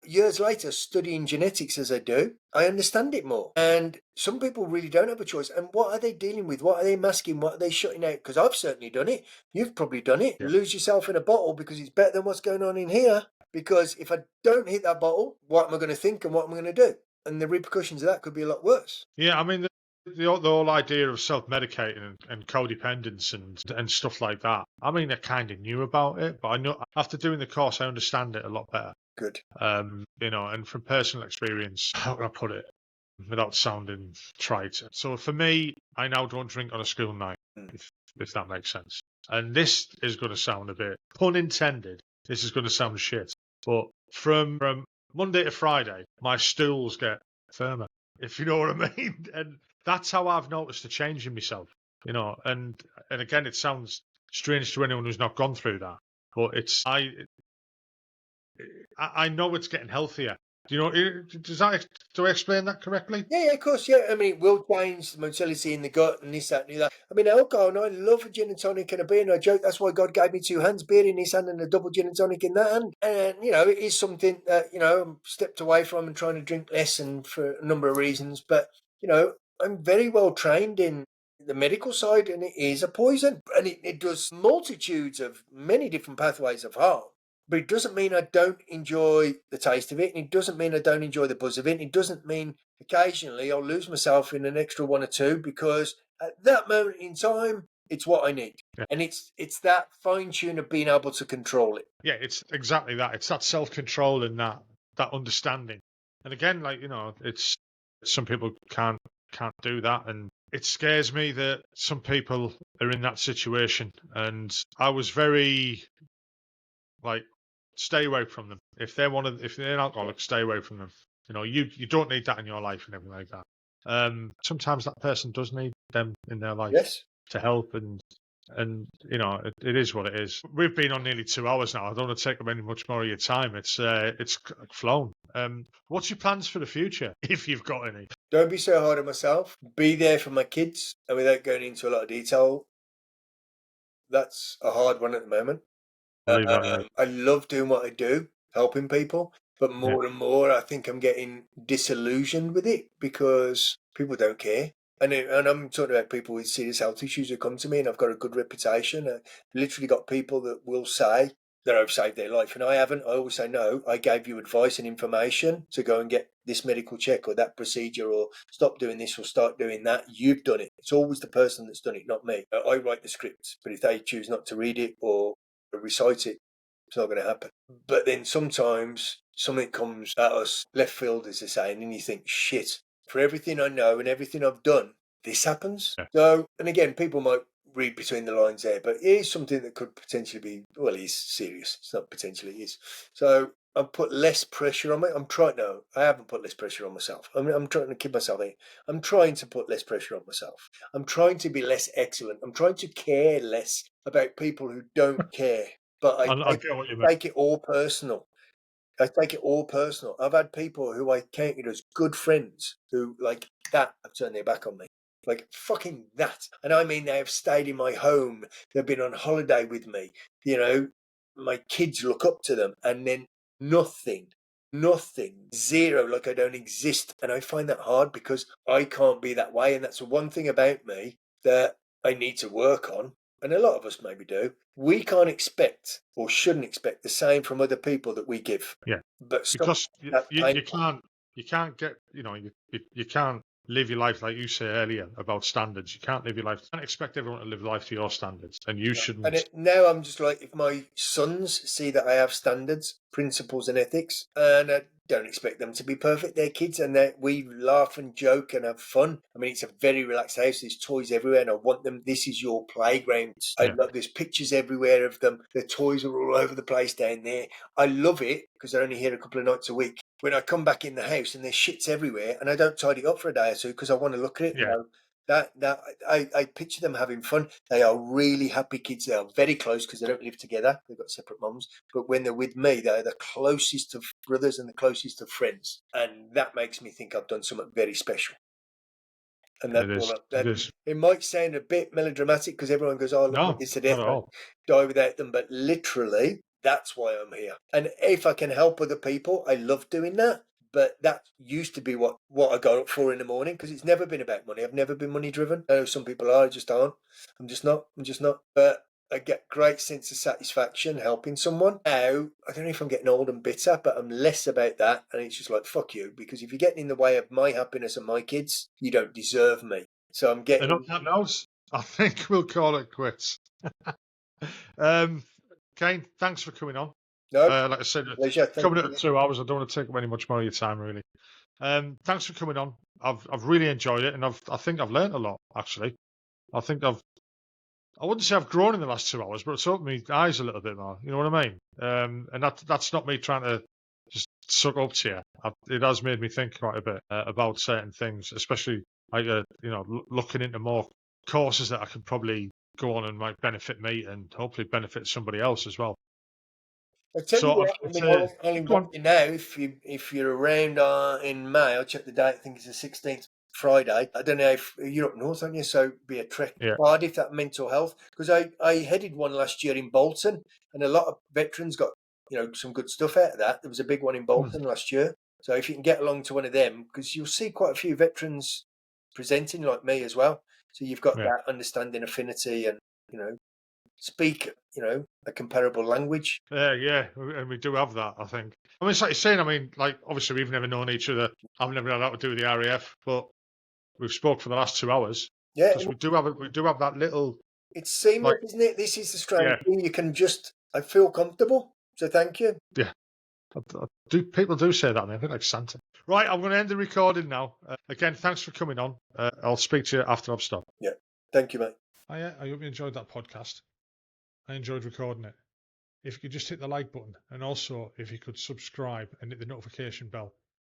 Speaker 1: years later, studying genetics as I do, I understand it more. And some people really don't have a choice. And what are they dealing with? What are they masking? What are they shutting out? Because I've certainly done it. You've probably done it.
Speaker 3: Yeah.
Speaker 1: Lose yourself in a bottle because it's better than what's going on in here. Because if I don't hit that bottle, what am I going to think and what am I going to do? And the repercussions of that could be a lot worse.
Speaker 3: Yeah, I mean, the whole idea of self-medicating and codependence and stuff like that. I mean, I kind of knew about it, but I know after doing the course, I understand it a lot better.
Speaker 1: Good.
Speaker 3: And from personal experience, how can I put it without sounding trite? So for me, I now don't drink on a school night. if that makes sense. And this is going to sound a bit, pun intended, this is going to sound shit. But from Monday to Friday, my stools get firmer, if you know what I mean. And that's how I've noticed a change in myself, you know. And again, it sounds strange to anyone who's not gone through that, but I know it's getting healthier. Do you know? Do I explain that correctly?
Speaker 1: Yeah, of course, yeah. I mean, it will change the motility in the gut and this, that, and the other. I mean, alcohol, and I love a gin and tonic and a beer, and I joke that's why God gave me two hands, beer in this hand and a double gin and tonic in that hand. And, you know, it is something that, you know, I'm stepped away from and trying to drink less and for a number of reasons. But, you know, I'm very well trained in the medical side, and it is a poison. And it does multitudes of many different pathways of harm. But it doesn't mean I don't enjoy the taste of it, and it doesn't mean I don't enjoy the buzz of it, and it doesn't mean occasionally I'll lose myself in an extra one or two, because at that moment in time, it's what I need.
Speaker 3: Yeah.
Speaker 1: And it's that fine tune of being able to control it.
Speaker 3: Yeah, it's exactly that. It's that self-control and that understanding. And again, like, you know, it's some people can't do that, and it scares me that some people are in that situation. And I was very like, stay away from them. If they're an alcoholic, stay away from them. You know, you don't need that in your life and everything like that. Sometimes that person does need them in their life,
Speaker 1: Yes.
Speaker 3: to help, and you know, it is what it is. We've been on nearly 2 hours now. I don't want to take up any much more of your time. It's flown. What's your plans for the future, if you've got any?
Speaker 1: Don't be so hard on myself. Be there for my kids. And without going into a lot of detail, that's a hard one at the moment. I love doing what I do, helping people, but more and more I think I'm getting disillusioned with it because people don't care. And I'm talking about people with serious health issues who come to me, and I've got a good reputation. I've literally got people that will say that I've saved their life, and I haven't. I always say, no, I gave you advice and information to go and get this medical check or that procedure, or stop doing this or start doing that. You've done it. It's always the person that's done it, not me. I write the scripts, but if they choose not to read it or recite it, it's not going to happen. But then sometimes something comes at us left field, as they say, and then you think, shit, for everything I know and everything I've done, this happens.
Speaker 3: Yeah.
Speaker 1: So, and again, people might read between the lines there, but it is something that could potentially be, well, it is serious. It's not potentially, it is. So I've put less pressure on me. I haven't put less pressure on myself. I'm trying to keep myself in. I'm trying to put less pressure on myself. I'm trying to be less excellent. I'm trying to care less about people who don't care. But I
Speaker 3: get what you mean.
Speaker 1: take it all personal. I take it all personal. I've had people who I counted as good friends who, like that, have turned their back on me. Like fucking that. And I mean, they have stayed in my home. They've been on holiday with me. You know, my kids look up to them, and then nothing, zero, like I don't exist. And I find that hard because I can't be that way. And that's the one thing about me that I need to work on. And a lot of us maybe do. We can't expect or shouldn't expect the same from other people that we give.
Speaker 3: Yeah.
Speaker 1: But
Speaker 3: Because you can't get, you know, you can't live your life like you said earlier about standards. You can't live your life. You can't expect everyone to live life to your standards, and you shouldn't.
Speaker 1: And now I'm just like, if my sons see that I have standards, principles, and ethics, and I don't expect them to be perfect. They're kids, and we laugh and joke and have fun. I mean, it's a very relaxed house. There's toys everywhere, and I want them. This is your playground. There's pictures everywhere of them. The toys are all over the place down there. I love it because they're only here a couple of nights a week. When I come back in the house and there's shits everywhere, and I don't tidy it up for a day or two because I want to look at it.
Speaker 3: Yeah.
Speaker 1: I picture them having fun. They are really happy kids. They are very close because they don't live together. They've got separate mums. But when they're with me, they're the closest of brothers and the closest of friends. And that makes me think I've done something very special. And that's
Speaker 3: it is.
Speaker 1: It might sound a bit melodramatic because everyone goes, "Oh, look, it's a death, die without them." But literally, that's why I'm here. And if I can help other people, I love doing that. But that used to be what I got up for in the morning, because it's never been about money. I've never been money driven. I know some people are, I just aren't. I'm just not. But I get great sense of satisfaction helping someone. Now, I don't know if I'm getting old and bitter, but I'm less about that. And it's just like, fuck you, because if you're getting in the way of my happiness and my kids, you don't deserve me. So I'm getting...
Speaker 3: And on that note, I think we'll call it quits. Cain, thanks for coming on.
Speaker 1: No,
Speaker 3: like I said, coming at 2 hours, I don't want to take up any much more of your time, really. Thanks for coming on. I've really enjoyed it, and I think I've learnt a lot, actually. I think I've I wouldn't say I've grown in the last 2 hours, but it's opened my eyes a little bit more. You know what I mean? And that's not me trying to just suck up to you. It has made me think quite a bit about certain things, especially like looking into more courses that I could probably go on and might benefit me and hopefully benefit somebody else as well.
Speaker 1: I tell you
Speaker 3: So
Speaker 1: what, I mean, I'll
Speaker 3: go
Speaker 1: invite
Speaker 3: on.
Speaker 1: you now if you're around in May. I'll check the date. I think it's the 16th Friday. I don't know if you're up north, aren't you? So be a trek to
Speaker 3: Yeah.
Speaker 1: Cardiff, that mental health. Because I headed one last year in Bolton, and a lot of veterans got some good stuff out of that. There was a big one in Bolton last year. So if you can get along to one of them, because you'll see quite a few veterans presenting like me as well. So you've got
Speaker 3: Yeah.
Speaker 1: that understanding affinity and speak a comparable language.
Speaker 3: Yeah, and we do have that, I think. I mean, it's like you're saying, I mean, like, obviously we've never known each other. I've never had that to do with the RAF, but we've spoke for the last 2 hours.
Speaker 1: Yeah,
Speaker 3: Because we do have that little,
Speaker 1: it's
Speaker 3: like,
Speaker 1: seamless, isn't it? This is the strange
Speaker 3: yeah,
Speaker 1: thing. You can I feel comfortable. So thank you.
Speaker 3: yeah. People do say that, and I think like Santa. Right, I'm going to end the recording now. Again, thanks for coming on. I'll speak to you after I've stopped.
Speaker 1: Yeah. Thank you, mate.
Speaker 2: I hope you enjoyed that podcast. I enjoyed recording it. If you could just hit the like button, and also if you could subscribe and hit the notification bell,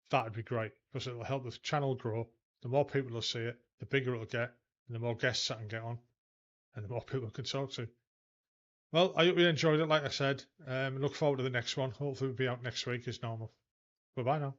Speaker 2: that would be great, because it'll help the channel grow. The more people will see it, the bigger it'll get, and the more guests I can get on, and the more people I can talk to. Well, I hope you enjoyed it, like I said. Look forward to the next one. Hopefully we'll be out next week as normal. Bye-bye now.